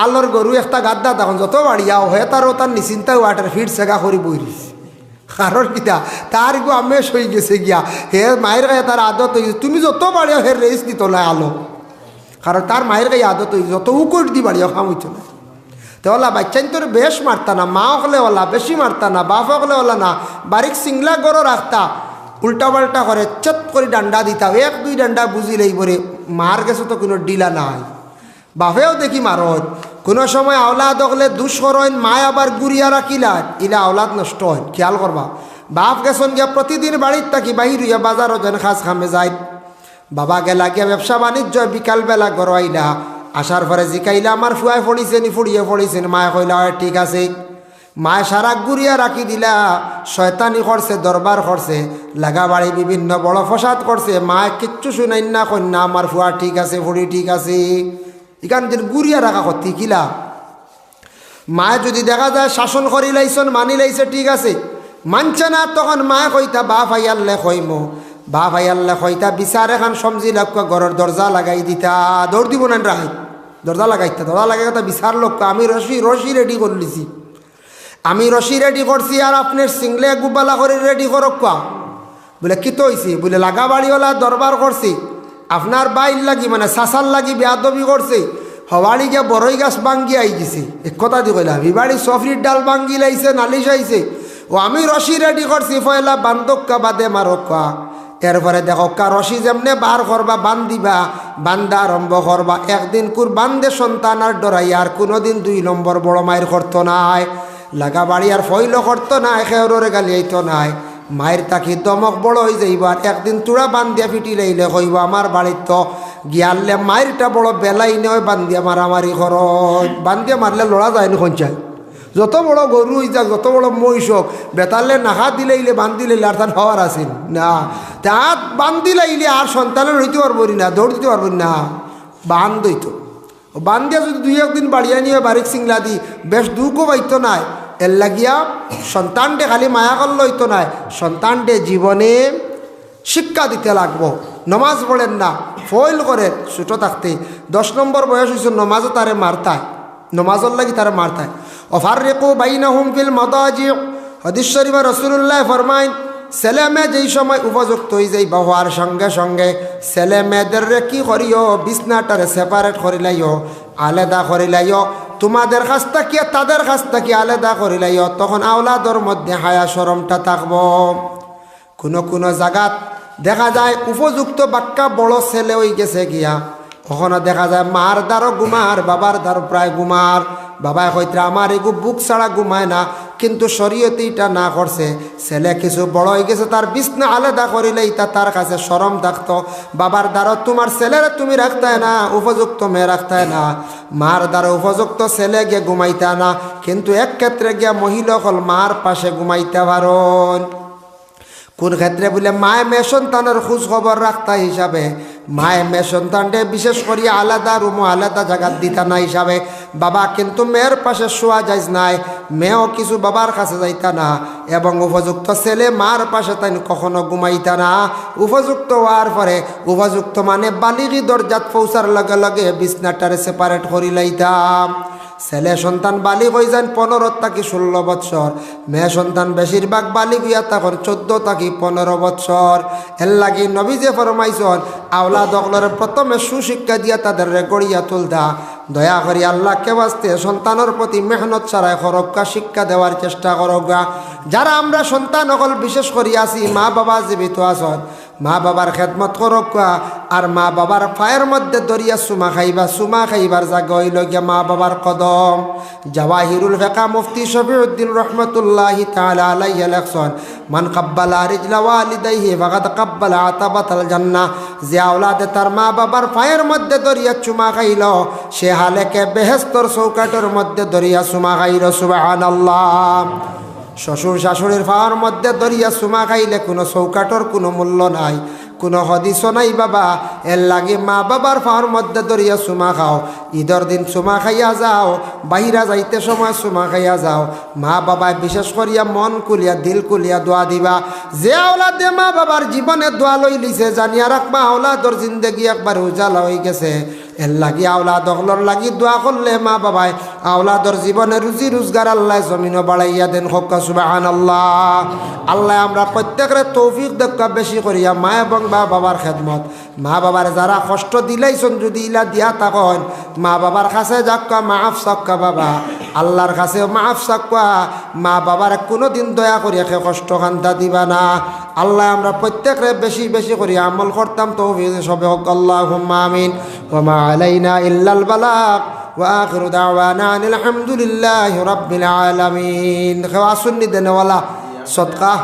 আলোর গরু একটা গাদ্দা তখন যত বাড়িয়াও হয়ে তারও তার নিশ্চিন্তা ওয়াটার ফিট সেগা করে বইরিস। কারণ কিতা তার গো আমেশ হয়ে গেছে গিয়া হে মায়ের গায়ে তার আদত হয়ে গেছে। তুমি যত বাড়িয়াও হে রেস দিত না আলো, কারণ তার মায়ের গায়ে আদত হয়ে যত উকট দি বাড়িয়াও খাম হইত না। তো ওলা বাচ্চাইন তোর বেশ মারতা না, মা হলে ওলা বেশি মারতা না, বাপ হলে ওলা না, বারিক সিংলা গড়ো রাখতা, উল্টা পাল্টা করে চট করে ডান্ডা দিতা, 1-2 ডান্ডা বুঝি লইবরে মার গেছে তো কোনো ডিলা নাই। বাপেও দেখি মারত কোনো সময় আওলাদ হলে দুষ করেন, মায় আবার গুড়িয়া রাখিলা ইলা আওলাদ নষ্ট হয়। খেয়াল করবা, বাপ গেছন গিয়া প্রতিদিন বাড়ির থাকি বাহির হইয়া বাজারও যেন খাস খামে যায়, বাবা গেলা গিয়া ব্যবসা বাণিজ্য বিকালবেলা গড়াইলা আসার পরে জিকাইলা আমার ফুয়ায় পড়িছেন ফুড়িয়ে পড়িছেন, মায় কইলা ঠিক আছে। মায় সারা গুড়িয়া রাখি দিলা, শয়তানি করছে, দরবার করছে, লাগা বাড়ি বিভিন্ন বড় ফসাদ করছে, মায় কিচ্ছু শুনাই না, কন্যা আমার ফুয়া ঠিক আছে, ফুড়ি ঠিক আছে। এখান যে গুড়িয়া রাখা করতে কিলা মায় যদি দেখা যায় শাসন করি লাইছন মানি লাইছে ঠিক আছে, মানছে না তখন মায় কইতা বাপ আইয়াল্লে কইমো, বাপ আইয়াল্লে কইতা বিচার এখন সমজি লাগা ঘরের দরজা লাগাই দিতা, দৌড় দিব না রাখ দরজা লাগাইতা, দরজা লাগাই কথা বিচার লোক আমি রশি রেডি করে লিছি, আমি রশি রেডি করছি আর আপনার সিংলে গুবালা করে রেডি করক কোয়া। বলে কি তো হয়েছি? বলে লাগা বাড়িওয়ালা দরবার করছি, আপনার বাইর লাগি মানে শাসার লাগি বেয়াদবি করছে, হওয়াড়ি গিয়া বড়ই গাছ বাঙ্গি আই গেছে। এক কথা দি কইলাম এবাড়ি সফরির ডাল বাঙ্গি লাইছে, নালিশ আইছে, ও আমি রশি রেডি করছি, পয়লা বান্ধক্কা বাদে মারক্কা। এরপরে দেখো রশি যেমনে বার করবা বান্ধিবা, বান্ধা আরম্ভ করবা, একদিন কুর বান্ধে সন্তান আর ডরাই আর কোনোদিন 2 নম্বর বড় মায়ের করতো নাই, লাগা বাড়ি আর ফইল করতো না, খেউরে গালি আইতো নাই, মায়ের তাকে দমক বড় হয়ে যাইবার। একদিন তোরা বান্ধিয়া ফিটি লাইলে কইব আমার বাড়ির তো গিয়ালে মায়েরটা বড় বেলাই নয়, বান্ধিয়া মারামারি কর, বান্ধিয়া মারলে লড়া যায় না সঞ্চায়, যত বড় গরু হয়ে যাক যত বড় মহিষ হোক বেতালে নাহা দিলাইলে বান্ধি লাইলে আর তার হওয়ার আসেন না, তাত বান্ধি লাইলে আর সন্তানের হইতে পারবো না, দৌড় দিতে পারবেন না, বান্ধ হইত। বান্ধিয়া যদি 2-1 দিন বাড়িয়া নিয়ে বারিক সিংলা দি বেশ দুঃখও পাইতো নাই, এর লাগিয়া সন্তানটে খালি মায়া করলে হইতো নাই, সন্তানটে জীবনে শিক্ষা দিতে লাগবো। নমাজ পড়েন না, ফয়েল করেন ছোটো থাকতে, 10 নম্বর বয়স হয়েছে নমাজও তারে মারতায়, নমাজর লাগি তারা মারতায়। ওয়াফাররিকু বাইনাহুম ফিল মাদাজি, হাদিস শরীফে রাসূলুল্লাহ ফরমায় ছেলে মেয়ে যেই সময় উপযুক্ত হয়ে যাই হওয়ার সঙ্গে সঙ্গে ছেলে মেয়েদের কি করিও বিছনাটারে সেপারেট করে লাইও, আলাদা করে লাইও, তোমাদের কাছ থেকে তাদের কাছ থেকে আলাদা করে লাইও, তখন আওলাদর মধ্যে হায়া শরমটা থাকব। কোনো জায়গাত দেখা যায় উপযুক্ত বাক্কা বড় ছেলে হয়ে গেছে গিয়া, কখনো দেখা যায় মার দ্বারও ঘুমার, বাবার দ্বারও প্রায় ঘুমার, বাবায় কইতে আমার এগু বুক ছাড়া ঘুমায় না, কিন্তু শরীয়তে এটা না করছে, ছেলে কিছু বড় হয়ে গেছে তার বিছনা আলাদা করিলে এটা তার কাছে শরম থাকতো, বাবার দ্বারও তোমার ছেলেরা তুমি রাখতায় না, উপযুক্ত মেয়ে রাখতায় না, মার দ্বারা উপযুক্ত ছেলে গিয়ে ঘুমাইতা না, কিন্তু এক ক্ষেত্রে গিয়া মহিলা হল মার পাশে ঘুমাইতে পারন। কোন ক্ষেত্রে বলে মায়ে মেয়ে সন্তানের খোঁজ খবর রাখতা হিসাবে, মায়ে মেয়ে সন্তানটে বিশেষ করে আলাদা রুমও আলাদা জায়গা দিতা না হিসাবে, বাবা কিন্তু মেয়ের পাশে শোয়া যাইজ নাই, মেয়েও কিছু বাবার কাছে যাইতা না, এবং উপযুক্ত ছেলে মার পাশে তাই কখনো ঘুমাইতা না। উপযুক্ত হওয়ার পরে উপযুক্ত মানে বালিগি দরজাত পৌঁছার লগে লগে বিছনাটারে সেপারেট করি লাইতাম। ছেলে সন্তান বালিগ হয়ে যান 15 থেকে 16 বৎসর, মেয়ে সন্তান বেশিরভাগ বালিগ হইয়া তখন 14 থেকে 15 বৎসর। এর লাগি নবী যে ফরমাইছেন আওলাদ অগলরে প্রথমে সুশিক্ষা দিয়া তাদের গড়িয়া তুলতা, দয়া করি আল্লাহকে বাঁচতে সন্তানের প্রতি মেহনত ছাড়াই খরক্কা শিক্ষা দেওয়ার চেষ্টা করগা। যারা আমরা সন্তান অকল বিশেষ করি আছি মা বাবা জীবিত আছেন, মা বাবার খেদমত করক্কা। আর মা বাবার পায়ের মধ্যে দরিয়া সুমা খাইবার জায়গা হইল গিয়া মা বাবার কদম। জাওয়াহিরুল ফিকা মুফতি শফিউদ্দিন রহমতুল্লাহি তাআলা আলাইহি লেখছেন, মান কাব্বালা রিজলা ওয়ালিদাইহি ফাকাদ কাব্বালা আতাবাতাল জান্নাহ। যে আওলাদে তার মা বাবার পায়ের মধ্যে দরিয়া চুমা খাইল, সে হালেকে বেহেশতর চৌকাটের মধ্যে দরিয়া চুমা খাইল। সুবহানাল্লাহ। শ্বশুর শাশুড়ির পাওয়ার মধ্যে দরিয়া চুমা খাইলে কোনো চৌকাটর কোনো মূল্য নাই, কোনো হদিসও নাই বাবা। এর লাগে মা বাবার পাওয়ার মধ্যে দরিয়া চুমা খাও। ঈদের দিন চুমা খাইয়া যাও, বাহিরা যাইতে সময় চুমা খাইয়া যাও। মা বাবায় বিশেষ করিয়া মন কুলিয়া দিল কুলিয়া দোয়া দিবা। যে আওলাদে মা বাবার জীবনে দোয়া লই লিছে, জানিয়া রাখবা আওলাদর জিন্দেগি একবার উজালা হয়ে গেছে। এর লাগি আওলাদ অগলর লাগি দোয়া করলে মা বাবায় আওলাদর জীবনে রুজি রোজগার আল্লাহ জমিনও বাড়াইয়া দেন। হক্কা সুবহানাল্লাহ। আল্লাহ আমরা প্রত্যেকের তৌফিক দেখা বেশি করিয়া মা এবং মা বাবার খেদমত। মা বাবার যারা কষ্ট দিলাইছেন যদি ইলা দিয়া থাকেন, মা বাবার কাছে যাক্কা মাফ চাক্কা বাবা, আল্লাহর কাছে মাফ চাক্কা। মা বাবার কোনোদিন দয়া করিয়া কষ্ট খান্তা দিবা না। আল্লাহ আমরা প্রত্যেকরে বেশি বেশি করি আমল করতাম তৌফিক সবে হোক। আল্লাহুম্মা আমিন। ওয়া মা আলাইনা ইল্লাল বালাগ ওয়া আখিরু দাওয়ানা আনিল হামদুলিল্লাহি রাব্বিল আলামিন। খাওয়া সুন্নি দেনওয়ালা সদকা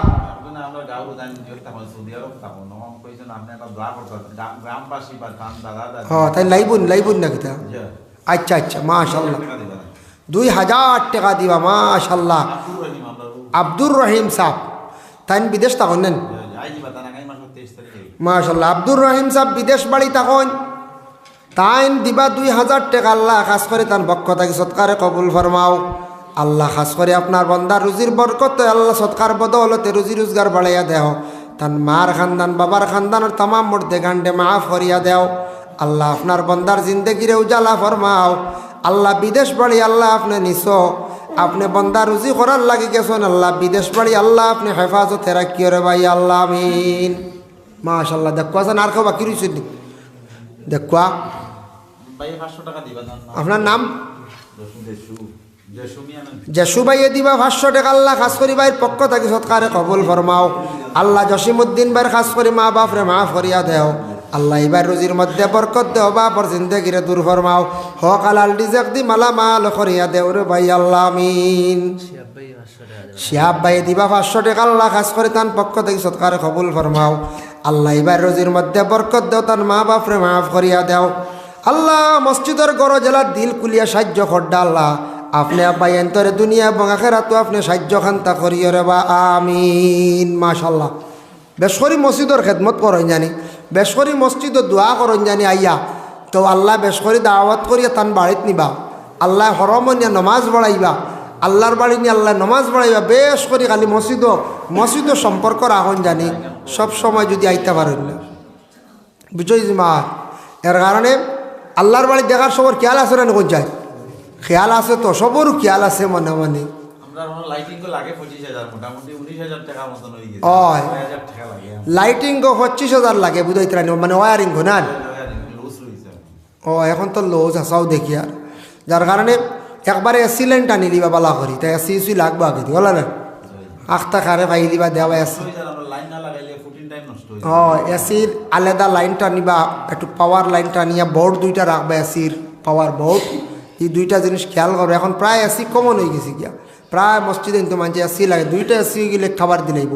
তাই লাইবুন না কিতা? আচ্ছা আচ্ছা, মাশাআল্লাহ। 2000 টাকা দিবা, মাশাআল্লাহ। আব্দুর রহিম সাহেব তাই বিদেশ তখন নেন, মাশাআল্লাহ। আব্দুর রহিম সাহেব বিদেশ বাড়ি তখন তাইন দিবা 2000 টাকা। আল্লাহ খাস করে তার পক্ষ থেকে সৎকারে কবুল ফরমাও। আল্লাহ খাস করে আপনার বন্দার রুজির বরকত আল্লাহ সৎকার বদৌলতে রুজি রোজগার বাড়াইয়া দেও। তার মার খানদান বাবার খানদানের তামাম মর্দে গান্ডে মাফ করিয়া দেও। আল্লাহ আপনার বন্দার জিন্দেগিরে উজালা ফরমাও। আল্লাহ বিদেশ বাড়ি আল্লাহ আপনি নিছো, আপনি বন্দা রুজি করার লাগি গেছেন। আল্লাহ বিদেশ বাড়ি আল্লাহ আপনি হেফাজতে রাখিও রে ভাই, আল্লাহ আমিন। মাশাআল্লাহ। দেখো আছেন আর কেউ বাকি রয়েছে? দেখো আপনার নাম জেসু ভাইয়ে দিবা 500 টাকা। আল্লাহ খাস করি ভাইয়ের পক্ষ থেকে সৎকারে কবুল ফরমাও। আল্লাহ জসিমউদ্দিন ভাইয়ের খাস করে মা বাপরে মাফ করিয়া দেও। আল্লাহ এবার রুজির মধ্যে বরকত দেও, বাপর জিন্দেগিরে দূর ফরমাও। হক হালাল রিজক দি মালামাল করিয়া দেও রে ভাই, আল্লাহ আমিন। শিহাব ভাই দিবা 500 টাকা। আল্লাহ খাস করে তার পক্ষ থেকে সৎকারে কবুল ফরমাও। আল্লাহ এবার রুজির মধ্যে বরকত দেও, তার মা বাপরে মাফ করিয়া দেও। আল্লাহ মসজিদের গড় জেলার দিল কুলিয়া সাহায্য করডা। আল্লাহ আপনি আব্বাই এন্তরে দুনিয়া এবং আখেরাত আপনি সাহায্য খান্তা করিও রে বা, আমিন। মাশাআল্লাহ। বেশ করি মসজিদের খেদমত করেন জানি, বেশ করি মসজিদ দোয়া করেন জানি আইয়া। তো আল্লাহ বেশ করি দাওয়াত করিয়া তান বাড়িত নিবা। আল্লাহ হরম নিয়ে নমাজ পড়াইবা, আল্লাহর বাড়ি নিয়ে আল্লাহ নমাজ পড়াইবা। বেশ করি খালি মসজিদ সম্পর্ক রাখুন জানি, সব সময় যদি আইতে পারেন না, বুঝছি মা। এর কারণে আল্লাহর বাড়ি দেখার সবর খেয়াল আছে না? কোন যায় খেয়াল আছে তো, সবরও খেয়াল আছে মনে মনে। লাইটিং 25,000 লাগে বুঝাইতে মানে ওয়ারিং না। ও এখন তো লুজ আসাও দেখি আর, যার কারণে একবারে এসি লাইন টানি দিবা বালা করি। তাই এসি লাগবো আগে দি বলা না, আখটা খারে পাই দিবা দেওয়া এসি। এসির আলাদা লাইনটা নিবা, একটু পাওয়ার লাইনটা নিয়ে বোর্ড 2টা রাখবা, এসির পাওয়ার বোর্ড। এই 2টা জিনিস খেয়াল করবে। এখন প্রায় এসি কমন হয়ে গেছে গিয়া, প্রায় মসজিদে কিন্তু মানুষ এসি লাগে। 2টা এসি গেলে খাবার দিলাইব,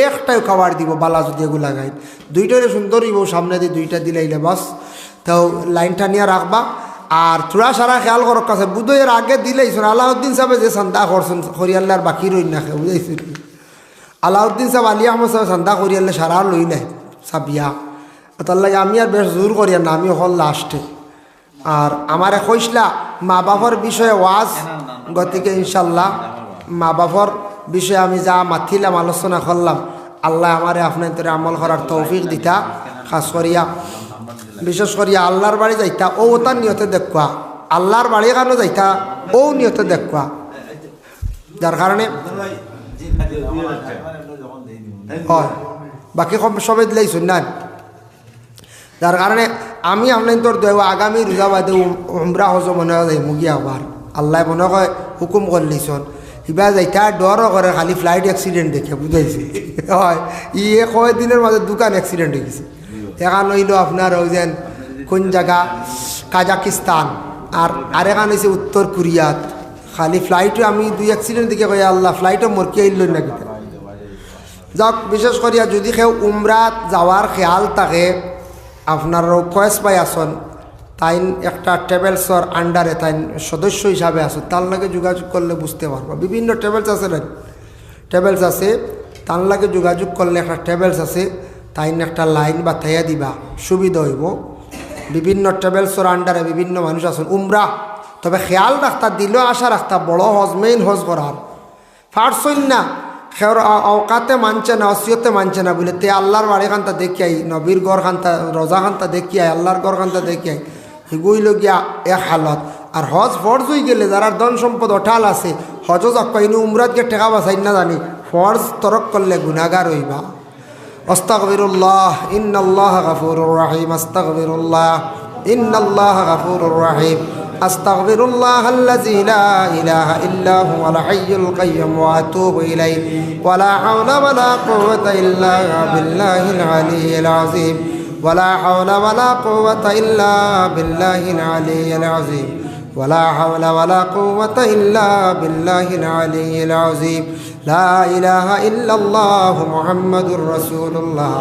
একটাই খাবার দিব বালা যদি এগুলো লাগাই। 2টারে সুন্দর হইব, সামনে দিয়ে 2টা দিলাইলে বাস। তো লাইনটা নিয়ে রাখবা। আর থোড়া সারা খেয়াল করক কাছে বুধের আগে দিলেইছেন আলাউদ্দিন সাহেব যে চান্দা করছেন হরিয়াল্লার বাকি রই না খেয়ে বুঝাইছেন। আলাউদ্দিন সাহেব আলী আহমদ সাহেব চান্দা করিয়ালে সারা লই নাই চাবিয়া। তার লাগে আমি আর বেশ জোর করিয়া না, আমি হল লাস্টে। আর আমারে কইসলা মা বাবার বিষয়ে ওয়াজ, গতিকে ইনশাল্লাহ মা বাবার বিষয়ে আমি যা মাতিলাম আলোচনা করলাম, আল্লাহ আমারে আপনার তোরে আমল করার তৌফিক দিতা। খাস করিয়া বিশেষ করিয়া আল্লাহর বাড়ি যাইতা ও তার নিয়তে দেখুয়া, আল্লাহর বাড়ি কেন যাইতা ও নিয়তে দেখুয়া। যার কারণে বাকি সবাই দিলেই শুনলেন। যার কারণে আমি আপনার তোর দেব আগামী রোজা বাদে উমরা হজ মনে হয় মুগি আবার আল্লাহ মনে হয় হুকুম করলিছন ইবা যাইতা ডরও করে খালি ফ্লাইট অ্যাক্সিডেন্ট দেখে বুঝাইছে হয় ইয়ে কয়েকদিনের মাঝে দোকান অ্যাক্সিডেন্ট হয়ে গেছে এখান হইল আপনার ওই যেন কোন জায়গা কাজাকিস্তান আর এখান হয়েছে উত্তর কোরিয়াত খালি ফ্লাইটও আমি 2 অ্যাক্সিডেন্ট দেখে কই আল্লাহ ফ্লাইটও মরকে আইল না কিতা যাক বিশেষ করিয়া যদি কেউ উমরাত যাওয়ার খেয়াল থাকে আপনার কয়েস পাই আসন তাই একটা ট্রাভেলসর আন্ডারে তাই সদস্য হিসাবে আসো তার লাগে যোগাযোগ করলে বুঝতে পারবো বিভিন্ন ট্রাভেলস আছে না ট্রাভেলস আছে তার লাগে যোগাযোগ করলে একটা ট্রাভেলস আছে তাই একটা লাইন বা থাইয়া দিবা সুবিধা হইব বিভিন্ন ট্রাভেলসর আন্ডারে বিভিন্ন মানুষ আসুন উমরা তবে খেয়াল রাখতা দিলেও আশা রাখতা বড় হজ মেইন হজ করার ফার্সইন না খের অকাতে মানছে না অসিয়তে মানছে না বলে তে আল্লাহর বাড়ি খান্তা দেখিয়াই নবীর গড় খান্তা রোজা খান্তা দেখিয়াই আল্লাহর গড় খান্তা দেখিয়াই এগুইল গিয়া এক হালত আর হজ ফর্জ হয়ে গেলে যারা ধন সম্পদ অঠাল আছে হজও যাক ইনি উমরাতকে টেকা বাছাই না জানি ফর্জ তরক করলে গুনাহগার হইবা আস্তাগফিরুল্লাহ ইন্নাল্লাহা গাফুরুর রহিম আস্তাগফিরুল্লাহ ইন্নাল্লাহা গাফুরুর রহিম আস্তাগফিরুল্লাহাল্লাযী লা ইলাহা ইল্লা হুয়াল হাইয়ুল কাইয়্যুম ওয়া আতুবু ইলাইহি ওয়া লা হাওলা ওয়া লা কুওয়াতা ইল্লা বিল্লাহিল আলিয়্যিল আযীম ولا حول ولا قوة إلا بالله العلي العظيم ولا حول ولا قوة إلا بالله العلي العظيم لا إله إلا الله محمد رسول الله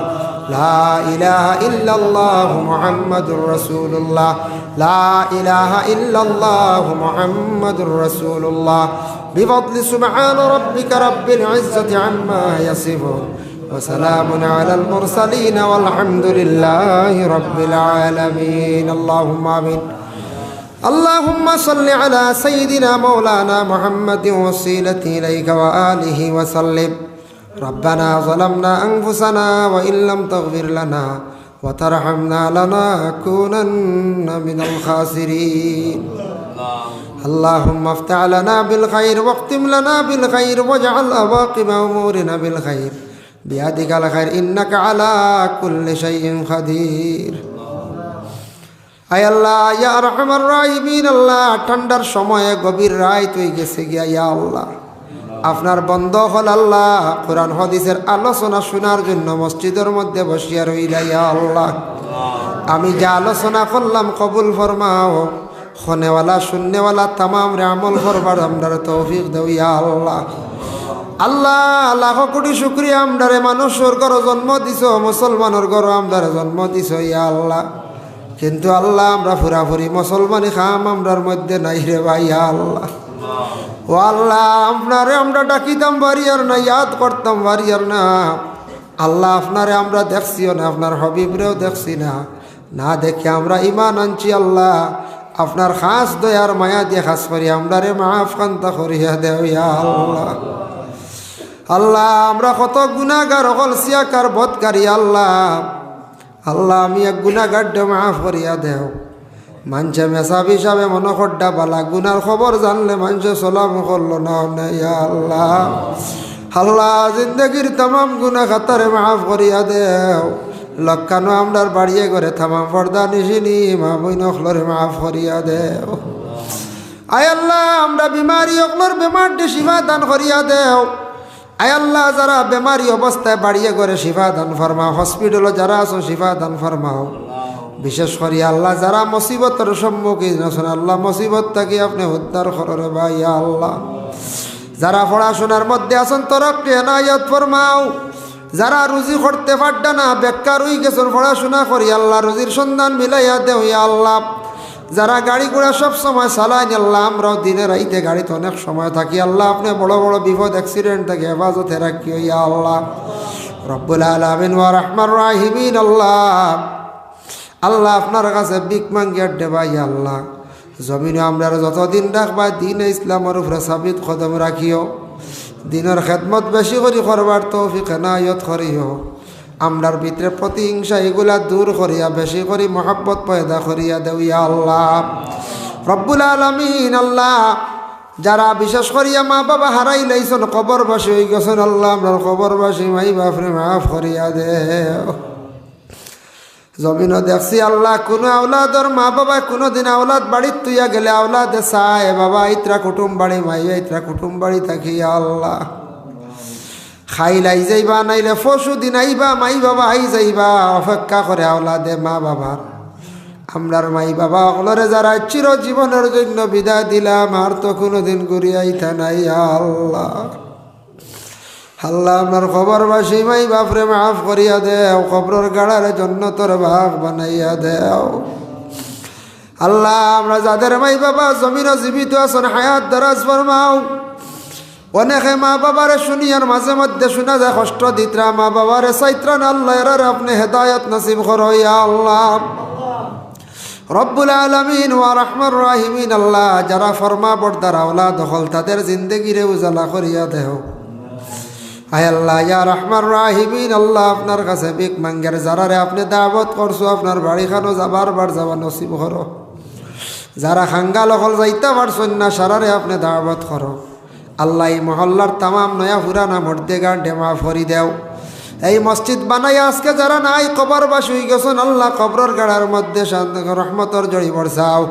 لا إله إلا الله محمد رسول الله لا إله إلا الله محمد رسول الله بفضل سبحان ربك رب العزة عما يصفون وسلام على المرسلين والحمد لله رب العالمين اللهم آمين اللهم صل على سيدنا مولانا محمد وسيلة إليك وآله وسلم ربنا ظلمنا أنفسنا وإن لم تغفر لنا وترحمنا لنكونن من الخاسرين اللهم افتح لنا بالخير واختم لنا بالخير واجعل عواقب أمورنا بالخير بيدك الخير إنك على كل شيء قدير আয় আল্লাহ ইয়া আরহামার রাহিমিন আল্লাহ ঠান্ডার সময়ে গভীর রাত হয়ে গেছে গিয়া ইয়া আল্লাহ আপনার বন্ধ হল আল্লাহ কোরআন হাদিসের আলোচনা শোনার জন্য মসজিদের মধ্যে বসিয়া রইলা ইয়া আল্লাহ আমি যা আলোচনা করলাম কবুল ফরমাও খনেওয়ালা শূন্যওয়ালা তামাম রে আমল করবার আমরার তৌফিক দাও ইয়া আল্লাহ আল্লাহ লাখ কোটি শুকরিয়া আমরারে মানুষের ঘর জন্ম দিছ মুসলমানের ঘর আমরারে জন্ম দিছ ইয়া আল্লাহ কিন্তু আল্লাহ আমরা ফুরাফুরি মুসলমানি খাম আমরার মধ্যে নাই রে ভাই আল্লাহ ও আল্লাহ আপনারে আমরা ডাকিতাম বাড়িয়ার না ইয়াদ করতাম বাড়িয়ার না আল্লাহ আপনারে আমরা দেখছিও না আপনার হবিবরেও দেখছি না না দেখে আমরা ইমান আনছি আল্লাহ আপনার খাস দয়ার মায়া দিয়ে খাস করি আমরারে মাফ কান্তা করিয়া দেও ইয়া আল্লাহ আল্লাহ আমরা কত গুনাহগার হল সিয়াকার বদকারী আল্লাহ আল্লাহ আমি এক গুনাহগার মাফ করিয়া দেও মানুষে মেসাব হিসাবে মনে খড্ডা বালা গুনার খবর জানলে মানুষে সলাম করলো না ইয়া আল্লাহ আল্লাহ জিন্দগির তামাম গুনাহ খাতারে মাফ করিয়া দেও লক্ষানো আমরার বাড়িয়ে করে থামাম পর্দা নিশিনি মা বই নখলরে মাফ করিয়া দেও আয় আল্লাহ আমরা বিমারি অকলর বেমারটি শিফা দান করিয়া দেও আয় আল্লাহ যারা বেমারি অবস্থায় বাড়িয়ে করে শিফা দান ফরমাও হসপিটালও যারা আছো শিফা দান ফরমাও বিশেষ করে আল্লাহ যারা মুসিবতের সম্মুখীন আছেন আল্লাহ মুসিবত থেকে আপনি উদ্ধার কররে ভাই আল্লাহ যারা পড়াশোনার মধ্যে আছেন তরক্কি এনায়েত ফরমাও যারা রুজি করতে পারডা না বেকার হয়ে গেছেন পড়াশোনা করি আল্লাহ রুজির সন্ধান মিলাইয়া দেও ইয়া আল্লাহ যারা গাড়ি ঘোড়া সব সময় চালায় আল্লাহ আমরাও দিনে রাইতে গাড়িতে অনেক সময় থাকি আল্লাহ আপনি বড় বড় বিপদ অ্যাক্সিডেন্ট থেকে হেফাজতে রাখিও ইয়া আল্লাহ রব্বুল আলামিন ওয়া রাহমার রাহিমিন আল্লাহ আল্লাহ আপনার কাছে বিক মাঙ্গিয়ার দেবা ইয়া আল্লাহ জমিনে আমরা যতদিন রাখবা দিন ইসলামের উপরে সাবিত কদম রাখিও দিনের খেদমত বেশি করে করবার তৌফিক এনায়েত করিও আমরার ভিতরে প্রতিহিংসা এগুলা দূর করিয়া বেশি করে মহব্বত পয়দা করিয়া দেও ইয়া আল্লাহ রব্বুল আলামিন আল্লাহ যারা বিশেষ করিয়া মা বাবা হারাই লাইছেন কবরবাসী হয়ে গেছেন আল্লাহ আমরার কবরবাসী মাই বাপরে মাফ করিয়া দেও জমিনও দেখছি আল্লাহ কোনো আওলাদর মা বাবা কোনোদিন আওলাদ বাড়ির তুইয়া গেলে আওলাদে চায় বাবা ইতরা কুটুম বাড়ি মাইয়া ইতরা কুটুম বাড়ি থাকি আল্লাহ খাইলাই যাইবা নাইলে পশু দিন আইবা মাই বাবা আই যাইবা অপেক্ষা করে আওলাদে মা বাবার আমরার মাই বাবা অকলরে যারা চিরজীবনের জন্য বিদায় দিলাম আর তো কোনোদিন ঘুরিয়াইতা নাই আল্লাহ আল্লাহ আপনার খবরবাসী মাই বাপরে মাফ করিয়া দেও খবরের গাড়ার জন্য তোর ভাগ বানাইয়া দেও আল্লাহ আমরা যাদের মাই বাবা জমিন জীবিত আছেন হায়াত দারাজ ফরমাও অনেকে মা বাবারে শুনিয়ার মাঝে মধ্যে শোনা যায় কষ্ট দিতরা মা বাবারে চাইত্রান আল্লাহ এরার আপনি হেদায়ত নসিব করো ইয়া আল্লাহ রব্বুল আলামিন ওয়া রাহমার রাহিমিন আল্লাহ যারা ফরমা বর্দার আওলাদ হল তাদের জিন্দেগিরে উজালা করিয়া দেও আয় আল্লাহ ইয়া রাহমার রাহিমিন আল্লাহ আপনার কাছে ভিক মাঙ্গের যারারে আপনি দাওয়াত করছো আপনার বাড়ি খানো যাবার বার যাবা নসিব করো যারা খাঙ্গাল হল যাইতে পারছেন না সারারে আপনি দাওয়াত করো আল্লাহ এই মহল্লার তামাম নয়া পুরানা মর্দেগান ডেমা ফরি দেও এই মসজিদ বানাই আজকে যারা নাই কবরবাসী হয়ে গেছেন আল্লাহ কবরের গাড়ার মধ্যে রহমতর জড়ি বর্ষাও